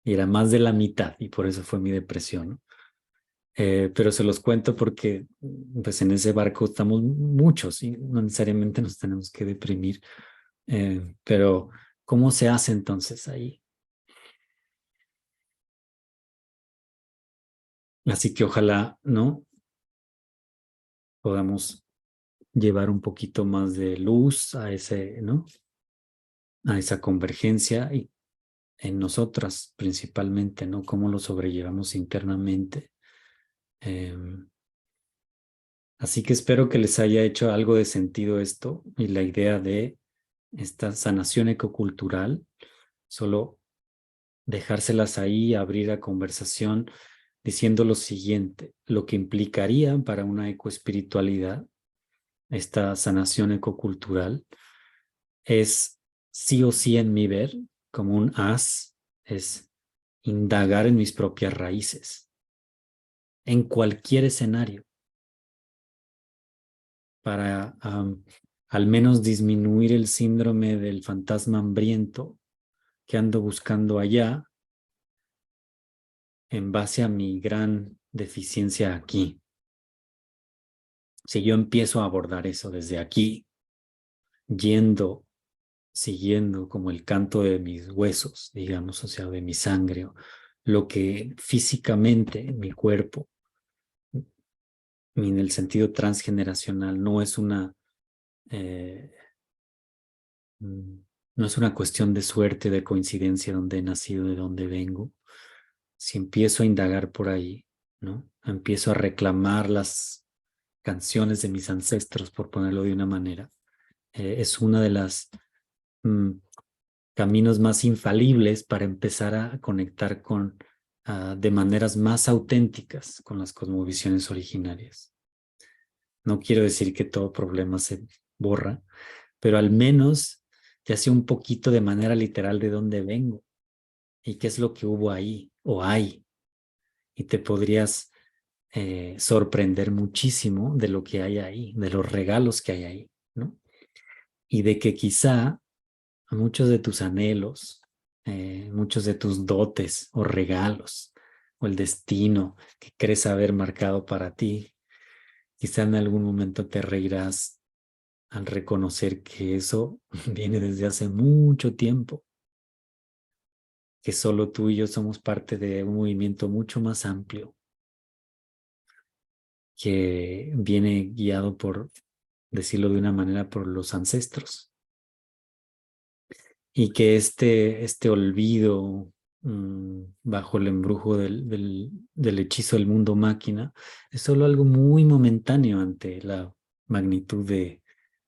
Y era más de la mitad, y por eso fue mi depresión, ¿no? Pero se los cuento porque pues en ese barco estamos muchos y no necesariamente nos tenemos que deprimir. Pero ¿cómo se hace entonces ahí? Así que ojalá, ¿no? Podamos llevar un poquito más de luz a ese, ¿no? A esa convergencia y en nosotras principalmente, ¿no? Cómo lo sobrellevamos internamente. Em, Así que espero que les haya hecho algo de sentido esto y la idea de esta sanación ecocultural, solo dejárselas ahí, abrir a conversación diciendo lo siguiente, lo que implicaría para una ecoespiritualidad, esta sanación ecocultural, es sí o sí en mi ver, como un as, es indagar en mis propias raíces, en cualquier escenario, para al menos disminuir el síndrome del fantasma hambriento que ando buscando allá en base a mi gran deficiencia aquí. Si yo empiezo a abordar eso desde aquí, yendo, siguiendo como el canto de mis huesos, digamos, o sea, de mi sangre, lo que físicamente mi cuerpo, en el sentido transgeneracional, eh, mm, no es una cuestión de suerte, de coincidencia, donde he nacido, de dónde vengo. Si empiezo a indagar por ahí, ¿no? Empiezo a reclamar las canciones de mis ancestros, por ponerlo de una manera. Es una de las mm, caminos más infalibles para empezar a conectar con de maneras más auténticas con las cosmovisiones originarias. No quiero decir que todo problema se borra, pero al menos te hace un poquito de manera literal de dónde vengo y qué es lo que hubo ahí o hay. Y te podrías sorprender muchísimo de lo que hay ahí, de los regalos que hay ahí, ¿no? Y de que quizá muchos de tus anhelos, muchos de tus dotes o regalos o el destino que crees haber marcado para ti, quizá en algún momento te reirás al reconocer que eso viene desde hace mucho tiempo, que solo tú y yo somos parte de un movimiento mucho más amplio que viene guiado por, decirlo de una manera, por los ancestros. Y que este olvido bajo el embrujo del hechizo del mundo máquina es solo algo muy momentáneo ante la magnitud de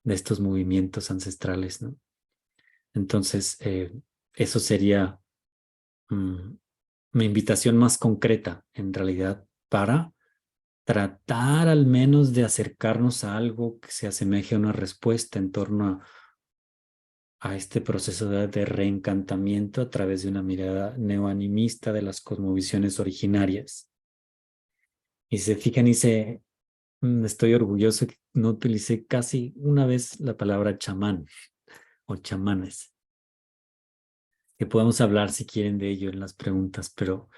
estos movimientos ancestrales, ¿no? Entonces, eso sería mm, mi invitación más concreta, en realidad, para tratar al menos de acercarnos a algo que se asemeje a una respuesta en torno a este proceso de reencantamiento a través de una mirada neoanimista de las cosmovisiones originarias. Y se fijan y estoy orgulloso que no utilicé casi una vez la palabra chamán o chamanes, que podemos hablar si quieren de ello en las preguntas, pero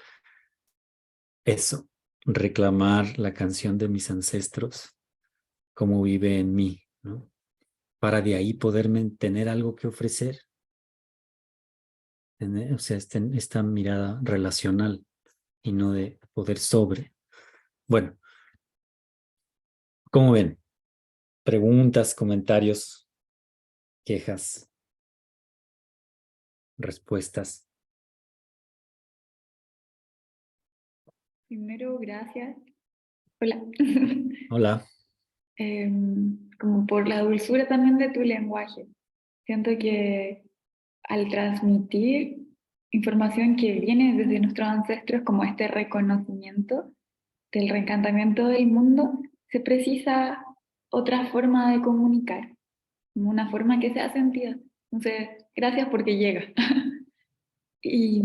eso, reclamar la canción de mis ancestros, cómo vive en mí, ¿no? Para de ahí poderme tener algo que ofrecer, o sea, esta mirada relacional y no de poder sobre. Bueno, ¿cómo ven? Preguntas, comentarios, quejas, respuestas. Primero, gracias. Hola. Hola. Como por la dulzura también de tu lenguaje. Siento que al transmitir información que viene desde nuestros ancestros, como este reconocimiento del reencantamiento del mundo, se precisa otra forma de comunicar, como una forma que sea sentida. Entonces, gracias porque llega. Y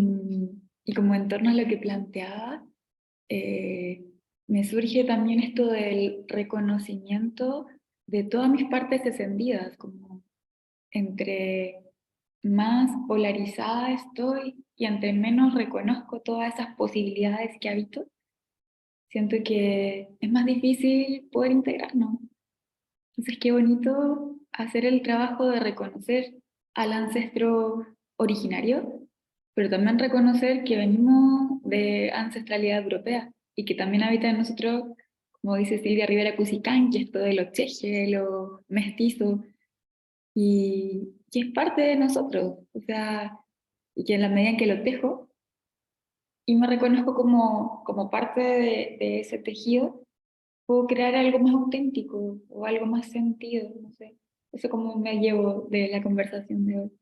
Y como en torno a lo que planteaba, eh, me surge también esto del reconocimiento de todas mis partes descendidas, como entre más polarizada estoy y entre menos reconozco todas esas posibilidades que habito, siento que es más difícil poder integrarnos. Entonces, qué bonito hacer el trabajo de reconocer al ancestro originario, pero también reconocer que venimos de ancestralidad europea y que también habita en nosotros, como dice Silvia Rivera Cusicán, que esto de lo cheje, lo mestizo, y que es parte de nosotros, o sea, y que en la medida en que lo tejo y me reconozco como parte de ese tejido, puedo crear algo más auténtico o algo más sentido, no sé. Eso como me llevo de la conversación de hoy.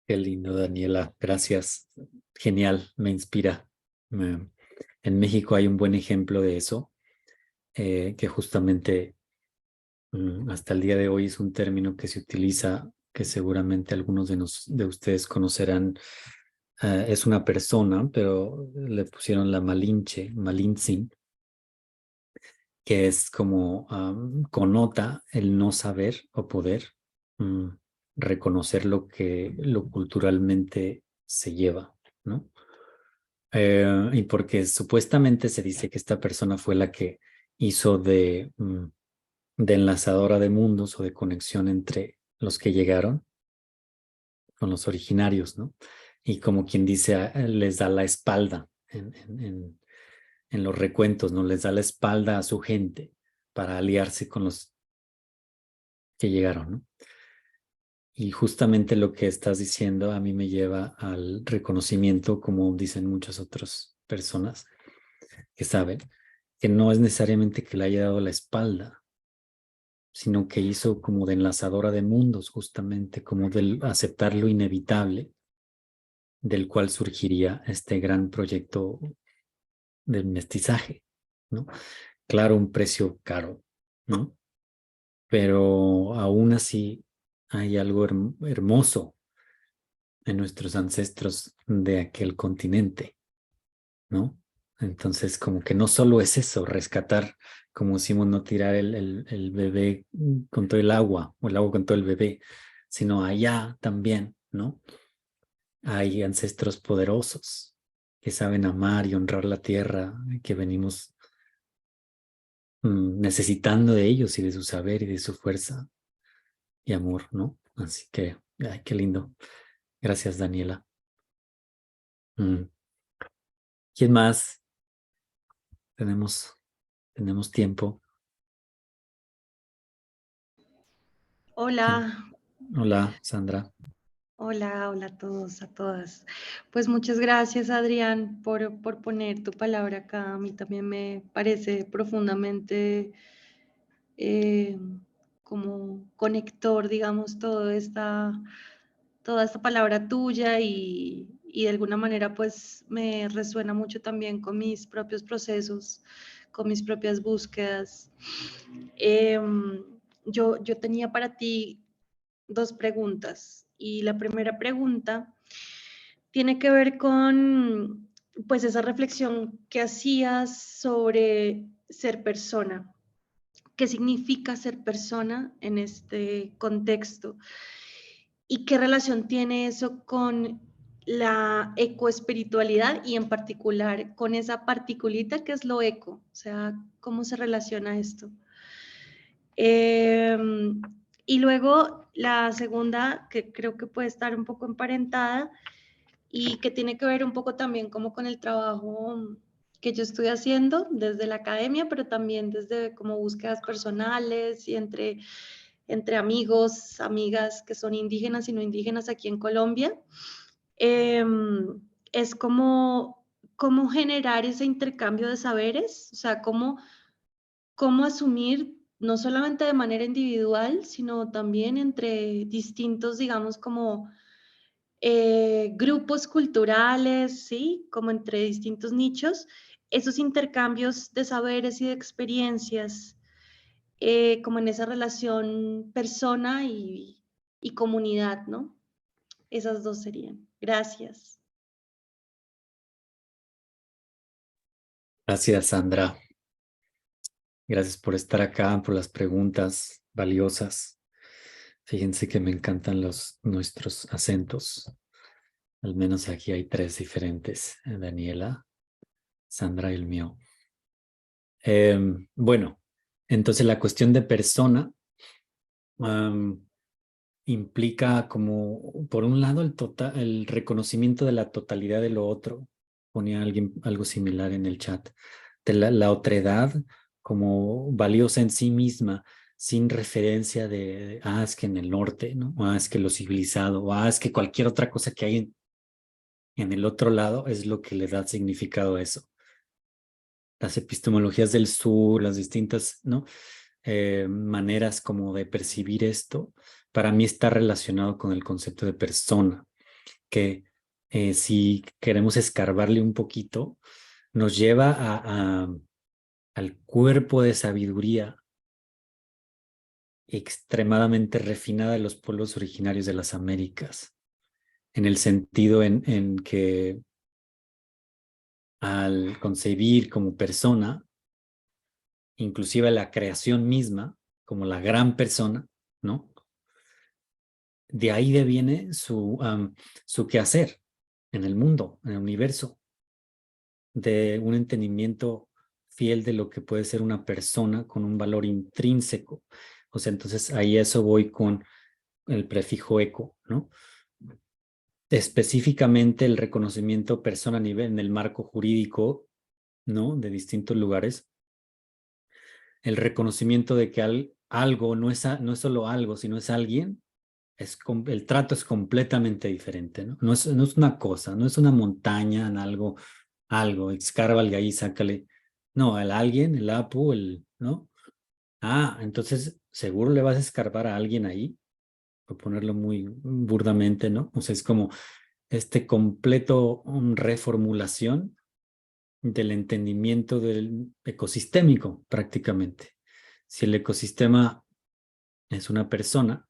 Qué lindo, Daniela. Gracias. Genial, me inspira. En México hay un buen ejemplo de eso, que justamente hasta el día de hoy es un término que se utiliza, que seguramente algunos de ustedes conocerán. Es una persona, pero le pusieron la Malinche, Malintzin, que es como connota el no saber o poder mm, reconocer lo culturalmente se lleva, ¿no? Y porque supuestamente se dice que esta persona fue la que hizo de enlazadora de mundos o de conexión entre los que llegaron con los originarios, ¿no? Y como quien dice, les da la espalda en los recuentos, ¿no? Les da la espalda a su gente para aliarse con los que llegaron, ¿no? Y justamente lo que estás diciendo a mí me lleva al reconocimiento, como dicen muchas otras personas que saben, que no es necesariamente que le haya dado la espalda, sino que hizo como de enlazadora de mundos, justamente, como del aceptar lo inevitable, del cual surgiría este gran proyecto del mestizaje, ¿no? Claro, un precio caro, ¿no? Pero aún así hay algo hermoso en nuestros ancestros de aquel continente, ¿no? Entonces, como que no solo es eso, rescatar, como decimos, no tirar el bebé con todo el agua o el agua con todo el bebé, sino allá también, ¿no? Hay ancestros poderosos que saben amar y honrar la tierra, que venimos necesitando de ellos y de su saber y de su fuerza y amor, ¿no? Así que, ay, qué lindo. Gracias, Daniela. Mm. ¿Quién más? Tenemos, tenemos tiempo. ¿Quién? Hola, Hola, Sandra. hola a todos, a todas. Pues muchas gracias, Adrián, por poner tu palabra acá. A mí también me parece profundamente eh, como conector, digamos, toda esta palabra tuya y de alguna manera pues me resuena mucho también con mis propios procesos, con mis propias búsquedas. Yo tenía para ti dos preguntas. Y la primera pregunta tiene que ver con, pues, esa reflexión que hacías sobre ser persona. ¿Qué significa ser persona en este contexto? ¿Y qué relación tiene eso con la ecoespiritualidad y en particular con esa particulita que es lo eco? O sea, ¿cómo se relaciona esto? Eh, y luego la segunda, que creo que puede estar un poco emparentada y que tiene que ver un poco también como con el trabajo que yo estoy haciendo desde la academia, pero también desde como búsquedas personales y entre amigos, amigas que son indígenas y no indígenas aquí en Colombia. Eh, es como cómo generar ese intercambio de saberes, o sea, cómo asumir no solamente de manera individual, sino también entre distintos, digamos, como grupos culturales, ¿sí? Como entre distintos nichos, esos intercambios de saberes y de experiencias, como en esa relación persona y comunidad, ¿no? Esas dos serían. Gracias. Gracias, Sandra. Gracias por estar acá, por las preguntas valiosas. Fíjense que me encantan nuestros acentos. Al menos aquí hay 3 diferentes. Daniela, Sandra y el mío. Bueno, entonces la cuestión de persona implica como, por un lado, el reconocimiento de la totalidad de lo otro. Ponía alguien algo similar en el chat. De la otredad como valiosa en sí misma, sin referencia es que en el norte, ¿no? Es que lo civilizado, es que cualquier otra cosa que hay en el otro lado es lo que le da significado a eso. Las epistemologías del sur, las distintas, ¿no? Maneras como de percibir esto, para mí está relacionado con el concepto de persona, que si queremos escarbarle un poquito, nos lleva al cuerpo de sabiduría extremadamente refinada de los pueblos originarios de las Américas, en el sentido en que al concebir como persona, inclusive la creación misma, como la gran persona, ¿no? De ahí deviene su quehacer en el mundo, en el universo, de un entendimiento fiel de lo que puede ser una persona con un valor intrínseco. O sea, entonces ahí eso voy con el prefijo eco, ¿no? Específicamente el reconocimiento persona a nivel en el marco jurídico, ¿no? De distintos lugares. El reconocimiento de que algo no es solo algo, sino es alguien. El trato es completamente diferente, ¿no? No es una cosa, no es una montaña en algo, escárbale ahí, sácale. No, el alguien, el apu, ¿no? Entonces seguro le vas a escarbar a alguien ahí, por ponerlo muy burdamente, ¿no? O sea, es como completo reformulación del entendimiento del ecosistémico, prácticamente. Si el ecosistema es una persona,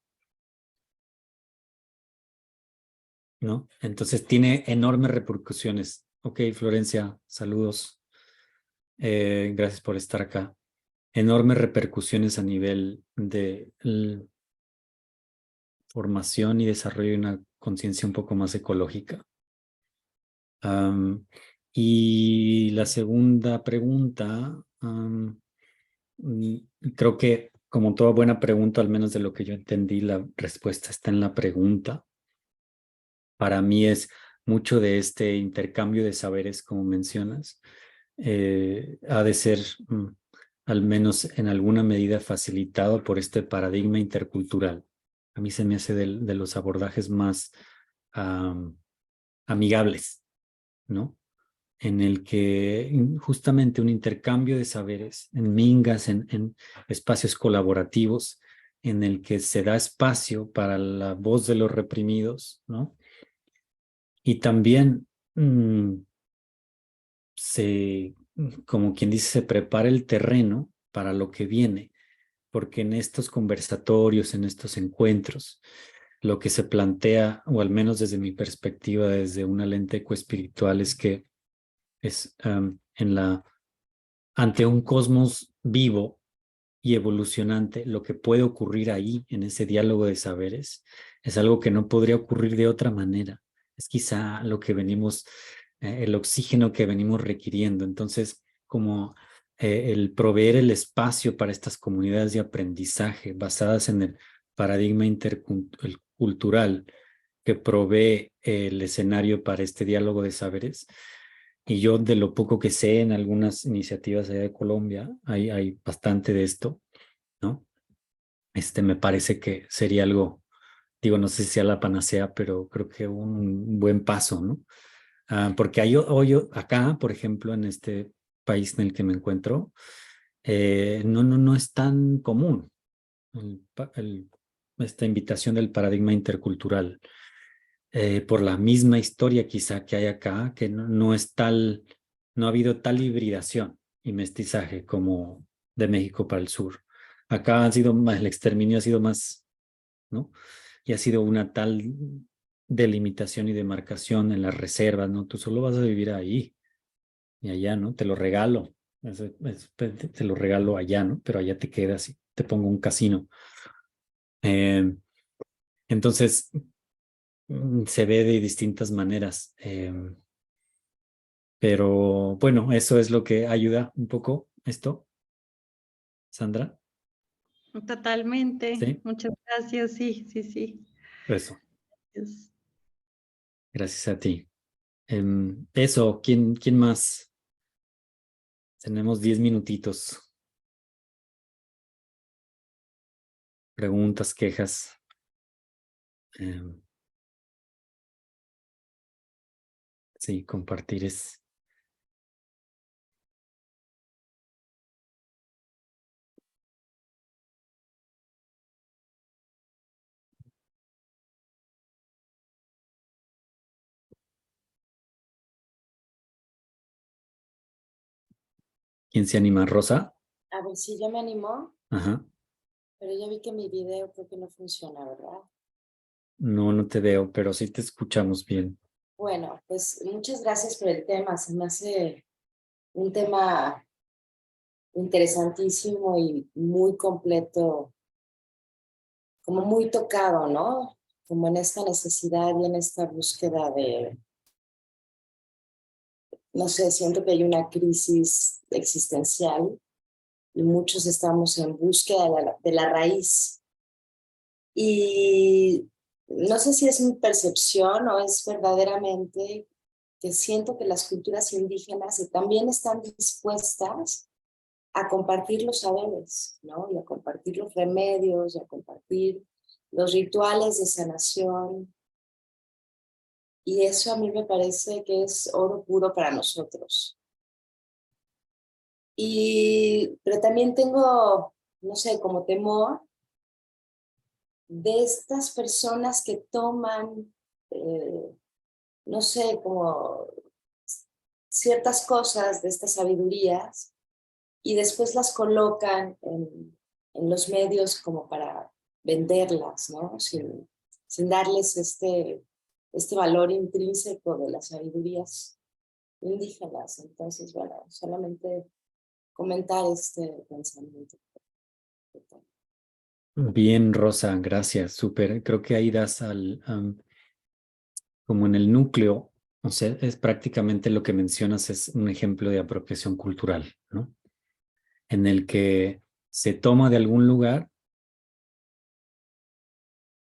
¿no? Entonces tiene enormes repercusiones. Ok, Florencia, saludos. Gracias por estar acá. Enormes repercusiones a nivel de formación y desarrollo de una conciencia un poco más ecológica. Y la segunda pregunta, creo que como toda buena pregunta, al menos de lo que yo entendí, la respuesta está en la pregunta. Para mí es mucho de este intercambio de saberes, como mencionas, ha de ser al menos en alguna medida facilitado por este paradigma intercultural. A mí se me hace de los abordajes más amigables, ¿no? En el que justamente un intercambio de saberes en mingas, en espacios colaborativos, en el que se da espacio para la voz de los reprimidos, ¿no? Y también como quien dice, se prepara el terreno para lo que viene, porque en estos conversatorios, en estos encuentros, lo que se plantea, o al menos desde mi perspectiva, desde una lente ecoespiritual, es que es ante un cosmos vivo y evolucionante, lo que puede ocurrir ahí, en ese diálogo de saberes, es algo que no podría ocurrir de otra manera. Es quizá lo que venimos, el oxígeno que venimos requiriendo. Entonces, como el proveer el espacio para estas comunidades de aprendizaje basadas en el paradigma intercultural que provee el escenario para este diálogo de saberes. Y yo de lo poco que sé en algunas iniciativas allá de Colombia, hay bastante de esto, ¿no? Me parece que sería algo, digo, no sé si sea la panacea, pero creo que un buen paso, ¿no? Porque hoy acá, por ejemplo, en este país en el que me encuentro, no es tan común esta invitación del paradigma intercultural. Por la misma historia quizá que hay acá, que no ha habido tal hibridación y mestizaje como de México para el sur. Acá el exterminio ha sido más, ¿no? Y ha sido una tal delimitación y demarcación en las reservas, ¿no? Tú solo vas a vivir ahí. y allá, ¿no? Te lo regalo. Te lo regalo allá, ¿no? Pero allá te quedas y te pongo un casino. Eh, entonces, se ve de distintas maneras. Pero bueno, eso es lo que ayuda un poco esto, Sandra. Totalmente. Sí, Muchas gracias. Sí, sí, sí. eso. Es- Gracias a ti. Eso, ¿quién más? Tenemos 10 minutitos. Preguntas, quejas. Em, sí, compartir es. ¿Quién se anima? ¿Rosa? A ver si yo me animo, Ajá. pero ya vi que mi video creo que no funciona, ¿verdad? No, no te veo, pero sí te escuchamos bien. Bueno, pues muchas gracias por el tema. Se me hace un tema interesantísimo y muy completo, como muy tocado, ¿no? Como en esta necesidad y en esta búsqueda de, no sé, siento que hay una crisis existencial y muchos estamos en búsqueda de la raíz. Y no sé si es mi percepción o es verdaderamente que siento que las culturas indígenas también están dispuestas a compartir los saberes, ¿no? Y a compartir los remedios, y a compartir los rituales de sanación. Y eso a mí me parece que es oro puro para nosotros. Pero también tengo, no sé, como temor de estas personas que toman, no sé, como ciertas cosas de estas sabidurías y después las colocan en los medios como para venderlas, ¿no? Sin darles este valor intrínseco de las sabidurías indígenas. Entonces, bueno, solamente comentar este pensamiento. Bien, Rosa, gracias. Súper. Creo que ahí das como en el núcleo, o sea, es prácticamente lo que mencionas, es un ejemplo de apropiación cultural, ¿no? En el que se toma de algún lugar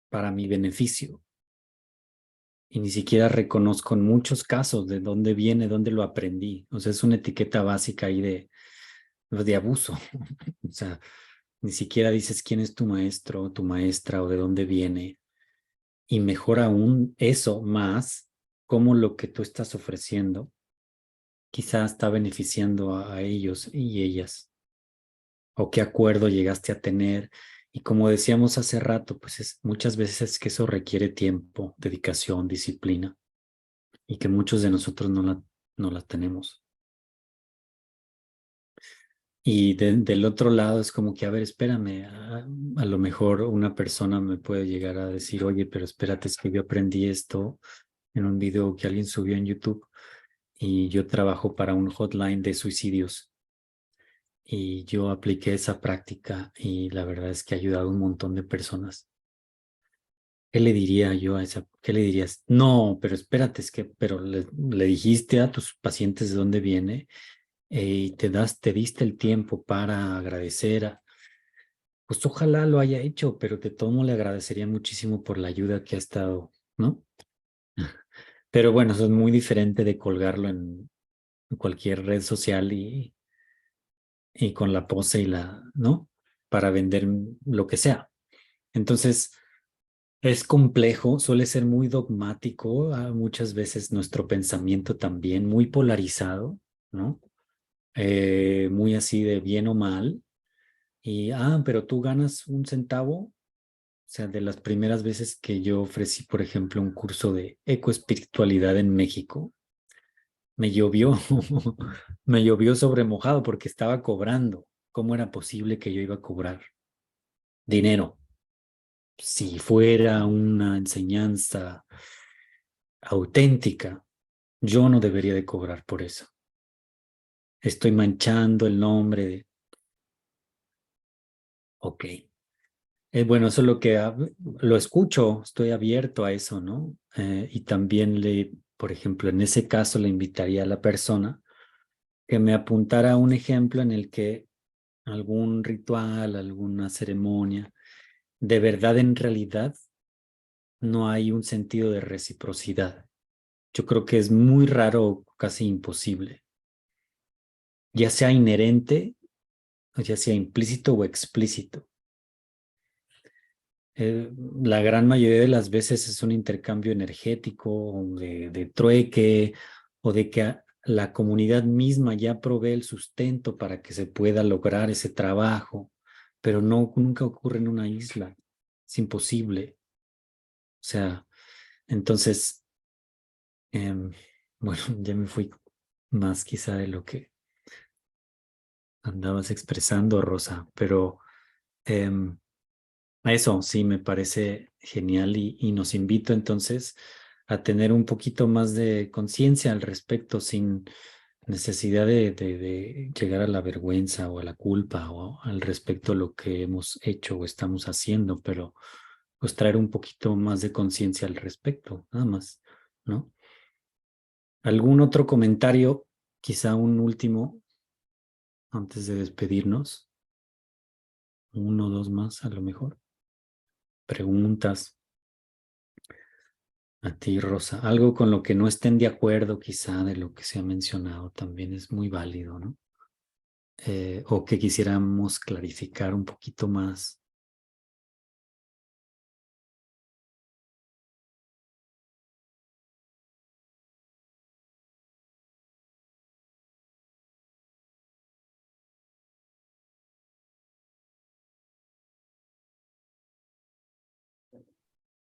para mi beneficio y ni siquiera reconozco en muchos casos de dónde viene, dónde lo aprendí. O sea, es una etiqueta básica ahí de abuso. O sea, ni siquiera dices quién es tu maestro, tu maestra o de dónde viene. Y mejor aún eso más, cómo lo que tú estás ofreciendo quizá está beneficiando a ellos y ellas. O qué acuerdo llegaste a tener. Y como decíamos hace rato, pues muchas veces es que eso requiere tiempo, dedicación, disciplina, y que muchos de nosotros no la tenemos. Y del otro lado es como que, a ver, espérame, a lo mejor una persona me puede llegar a decir, oye, pero espérate, es que yo aprendí esto en un video que alguien subió en YouTube y yo trabajo para un hotline de suicidios y yo apliqué esa práctica y la verdad es que ha ayudado a un montón de personas. ¿Qué le diría yo a esa? ¿Qué le dirías? No, pero espérate, es que, pero le dijiste a tus pacientes de dónde viene y te diste el tiempo para agradecer pues ojalá lo haya hecho, pero de todo modo le agradecería muchísimo por la ayuda que ha estado, ¿no? Pero bueno, eso es muy diferente de colgarlo en cualquier red social y con la pose y ¿no? Para vender lo que sea. Entonces, es complejo, suele ser muy dogmático, muchas veces nuestro pensamiento también muy polarizado, ¿no? Muy así de bien o mal. Y, pero tú ganas un centavo. O sea, de las primeras veces que yo ofrecí, por ejemplo, un curso de ecoespiritualidad en México, me llovió, me llovió sobre mojado porque estaba cobrando. ¿Cómo era posible que yo iba a cobrar dinero? Si fuera una enseñanza auténtica, yo no debería de cobrar por eso. estoy manchando el nombre de... Ok. Bueno, eso es lo que lo escucho, estoy abierto a eso, ¿no? Y también por ejemplo, en ese caso le invitaría a la persona que me apuntara a un ejemplo en el que algún ritual, alguna ceremonia, de verdad en realidad no hay un sentido de reciprocidad. Yo creo que es muy raro o casi imposible, ya sea inherente, o ya sea implícito o explícito. La gran mayoría de las veces es un intercambio energético, o de trueque, o de que la comunidad misma ya provee el sustento para que se pueda lograr ese trabajo, pero nunca ocurre en una isla. Es imposible. O sea, entonces, bueno, ya me fui más quizá de lo que andabas expresando, Rosa, pero eso sí me parece genial y nos invito entonces a tener un poquito más de conciencia al respecto sin necesidad de llegar a la vergüenza o a la culpa o al respecto de lo que hemos hecho o estamos haciendo, pero pues traer un poquito más de conciencia al respecto, nada más, ¿no? ¿Algún otro comentario? Quizá un último antes de despedirnos. Uno o dos más a lo mejor. Preguntas a ti, Rosa. Algo con lo que no estén de acuerdo quizá de lo que se ha mencionado también es muy válido, ¿no? O que quisiéramos clarificar un poquito más.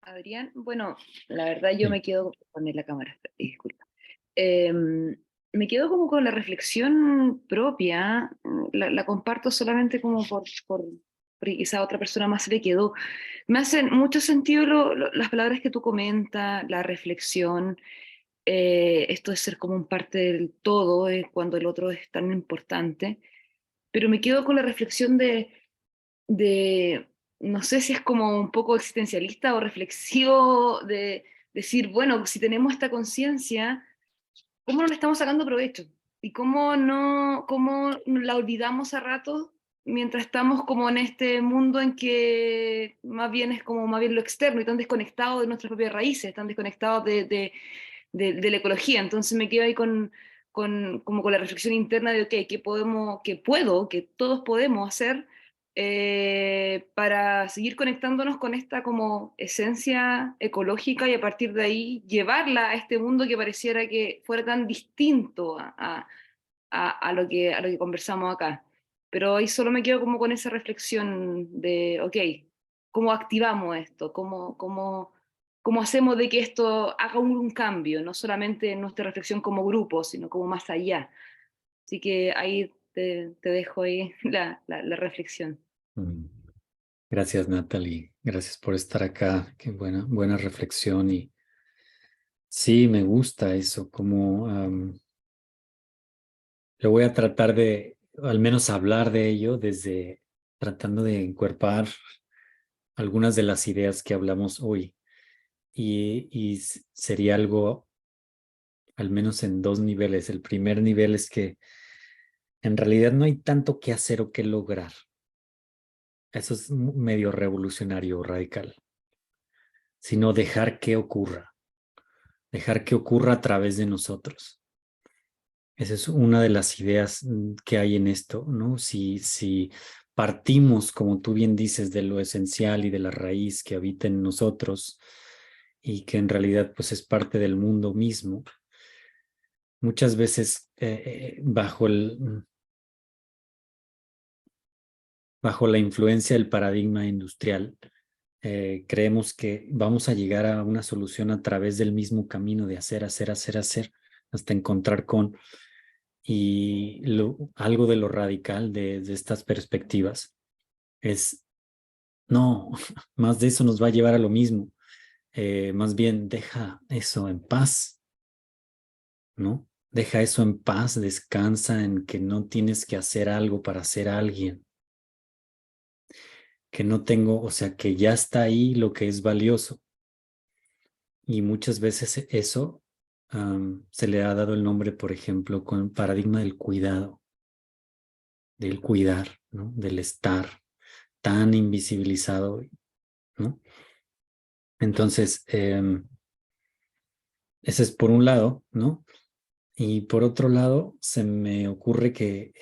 Adrián, bueno, la verdad yo Sí. me quedo, poner la cámara, disculpa. Me quedo como con la reflexión propia, la comparto solamente como porque quizá a otra persona más se le quedó. Me hacen mucho sentido las palabras que tú comentas, la reflexión, esto de ser como un parte del todo, cuando el otro es tan importante, pero me quedo con la reflexión de, no sé si es como un poco existencialista o reflexivo de decir, bueno, si tenemos esta conciencia, ¿cómo no le estamos sacando provecho? ¿Y cómo la olvidamos a ratos mientras estamos como en este mundo en que más bien es como más bien lo externo y tan desconectados de nuestras propias raíces, tan desconectados de la ecología? Entonces me quedo ahí como con la reflexión interna de, ok, que todos podemos hacer para seguir conectándonos con esta como esencia ecológica y a partir de ahí llevarla a este mundo que pareciera que fuera tan distinto a lo que conversamos acá. Pero ahí solo me quedo como con esa reflexión de, ok, ¿cómo activamos esto? ¿Cómo hacemos de que esto haga un cambio? No solamente en nuestra reflexión como grupo, sino como más allá. Así que ahí te dejo ahí la reflexión. Mm. Gracias, Natalie. Gracias por estar acá. Qué buena reflexión. Y sí, me gusta eso, como yo voy a tratar de al menos hablar de ello desde tratando de encuerpar algunas de las ideas que hablamos hoy. Y sería algo al menos en dos niveles. El primer nivel es que en realidad no hay tanto que hacer o que lograr. Eso es medio revolucionario o radical, sino dejar que ocurra a través de nosotros. Esa es una de las ideas que hay en esto, ¿no? Si partimos, como tú bien dices, de lo esencial y de la raíz que habita en nosotros y que en realidad pues es parte del mundo mismo, muchas veces bajo la influencia del paradigma industrial, creemos que vamos a llegar a una solución a través del mismo camino de hacer, hasta encontrar con... Y algo de lo radical de estas perspectivas es, no, más de eso nos va a llevar a lo mismo. Más bien, deja eso en paz, ¿no? Deja eso en paz, descansa en que no tienes que hacer algo para ser alguien. Que no tengo, o sea, que ya está ahí lo que es valioso. Y muchas veces eso se le ha dado el nombre, por ejemplo, con el paradigma del cuidado, del cuidar, ¿no? Del estar tan invisibilizado, ¿no? Entonces, ese es por un lado, ¿no? Y por otro lado, se me ocurre que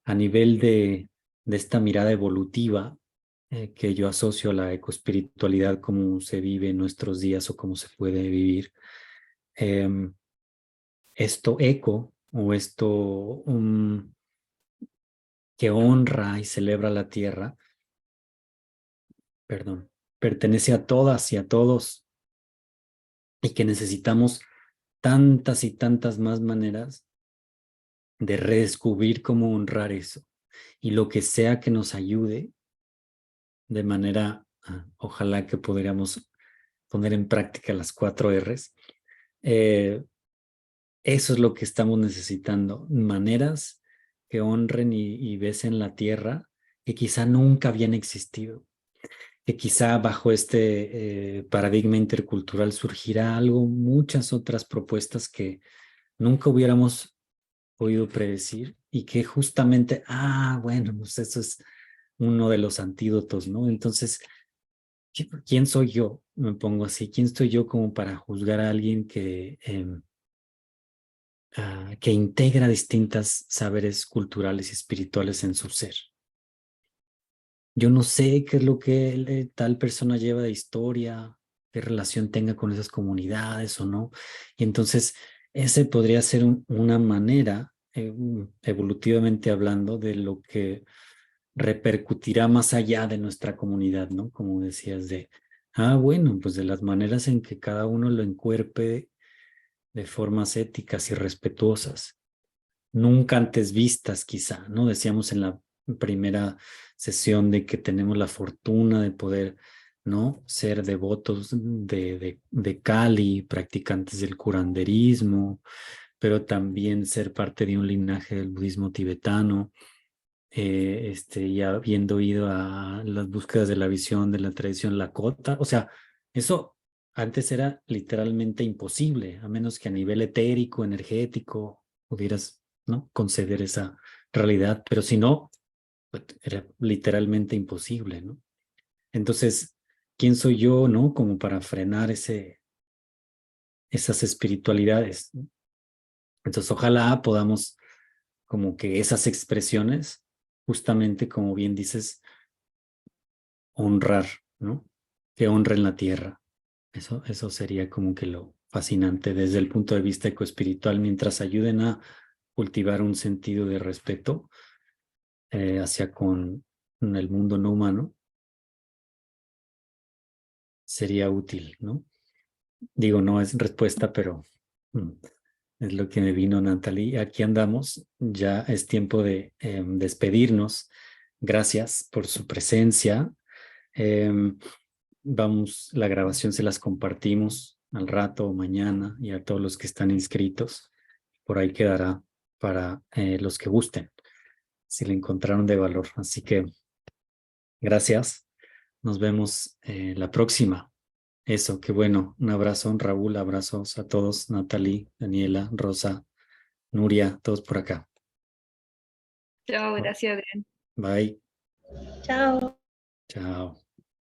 a nivel de esta mirada evolutiva que yo asocio a la ecoespiritualidad, como se vive en nuestros días o cómo se puede vivir, esto eco o esto que honra y celebra la tierra, perdón, pertenece a todas y a todos y que necesitamos tantas y tantas más maneras de redescubrir cómo honrar eso y lo que sea que nos ayude de manera, ojalá que pudiéramos poner en práctica las 4 Rs. Eso es lo que estamos necesitando, maneras que honren y besen la tierra que quizá nunca habían existido, que quizá bajo este paradigma intercultural surgirá algo, muchas otras propuestas que nunca hubiéramos podido predecir y que justamente, bueno, pues eso es uno de los antídotos, ¿no? Entonces, ¿quién soy yo? Me pongo así, ¿quién estoy yo como para juzgar a alguien que integra distintas saberes culturales y espirituales en su ser? Yo no sé qué es lo que tal persona lleva de historia, qué relación tenga con esas comunidades o no. Y entonces, ese podría ser una manera, evolutivamente hablando, de lo que repercutirá más allá de nuestra comunidad, ¿no? Como decías, bueno, pues de las maneras en que cada uno lo encuerpe de formas éticas y respetuosas, nunca antes vistas quizá, ¿no? Decíamos en la primera sesión de que tenemos la fortuna de poder, ¿no? Ser devotos de Kali, practicantes del curanderismo, pero también ser parte de un linaje del budismo tibetano, y habiendo ido a las búsquedas de la visión de la tradición Lakota. O sea, eso antes era literalmente imposible, a menos que a nivel etérico, energético, pudieras, ¿no? Conceder esa realidad, pero si no, pues, era literalmente imposible, ¿no? Entonces, ¿quién soy yo, no? Como para frenar esas espiritualidades, ¿no? Entonces, ojalá podamos como que esas expresiones, justamente como bien dices, honrar, ¿no? Que honren la tierra. Eso sería como que lo fascinante desde el punto de vista ecoespiritual, mientras ayuden a cultivar un sentido de respeto hacia con el mundo no humano, sería útil, ¿no? Digo, no es respuesta, pero es lo que me vino, Natalie. Aquí andamos, ya es tiempo de despedirnos. Gracias por su presencia. La grabación se las compartimos al rato o mañana y a todos los que están inscritos. Por ahí quedará para los que gusten, si le encontraron de valor. Así que gracias. Nos vemos la próxima. Eso, qué bueno. Un abrazo, Raúl. Abrazos a todos. Natalie, Daniela, Rosa, Nuria, todos por acá. Chao, gracias, Adrián. Bye. Chao. Chao.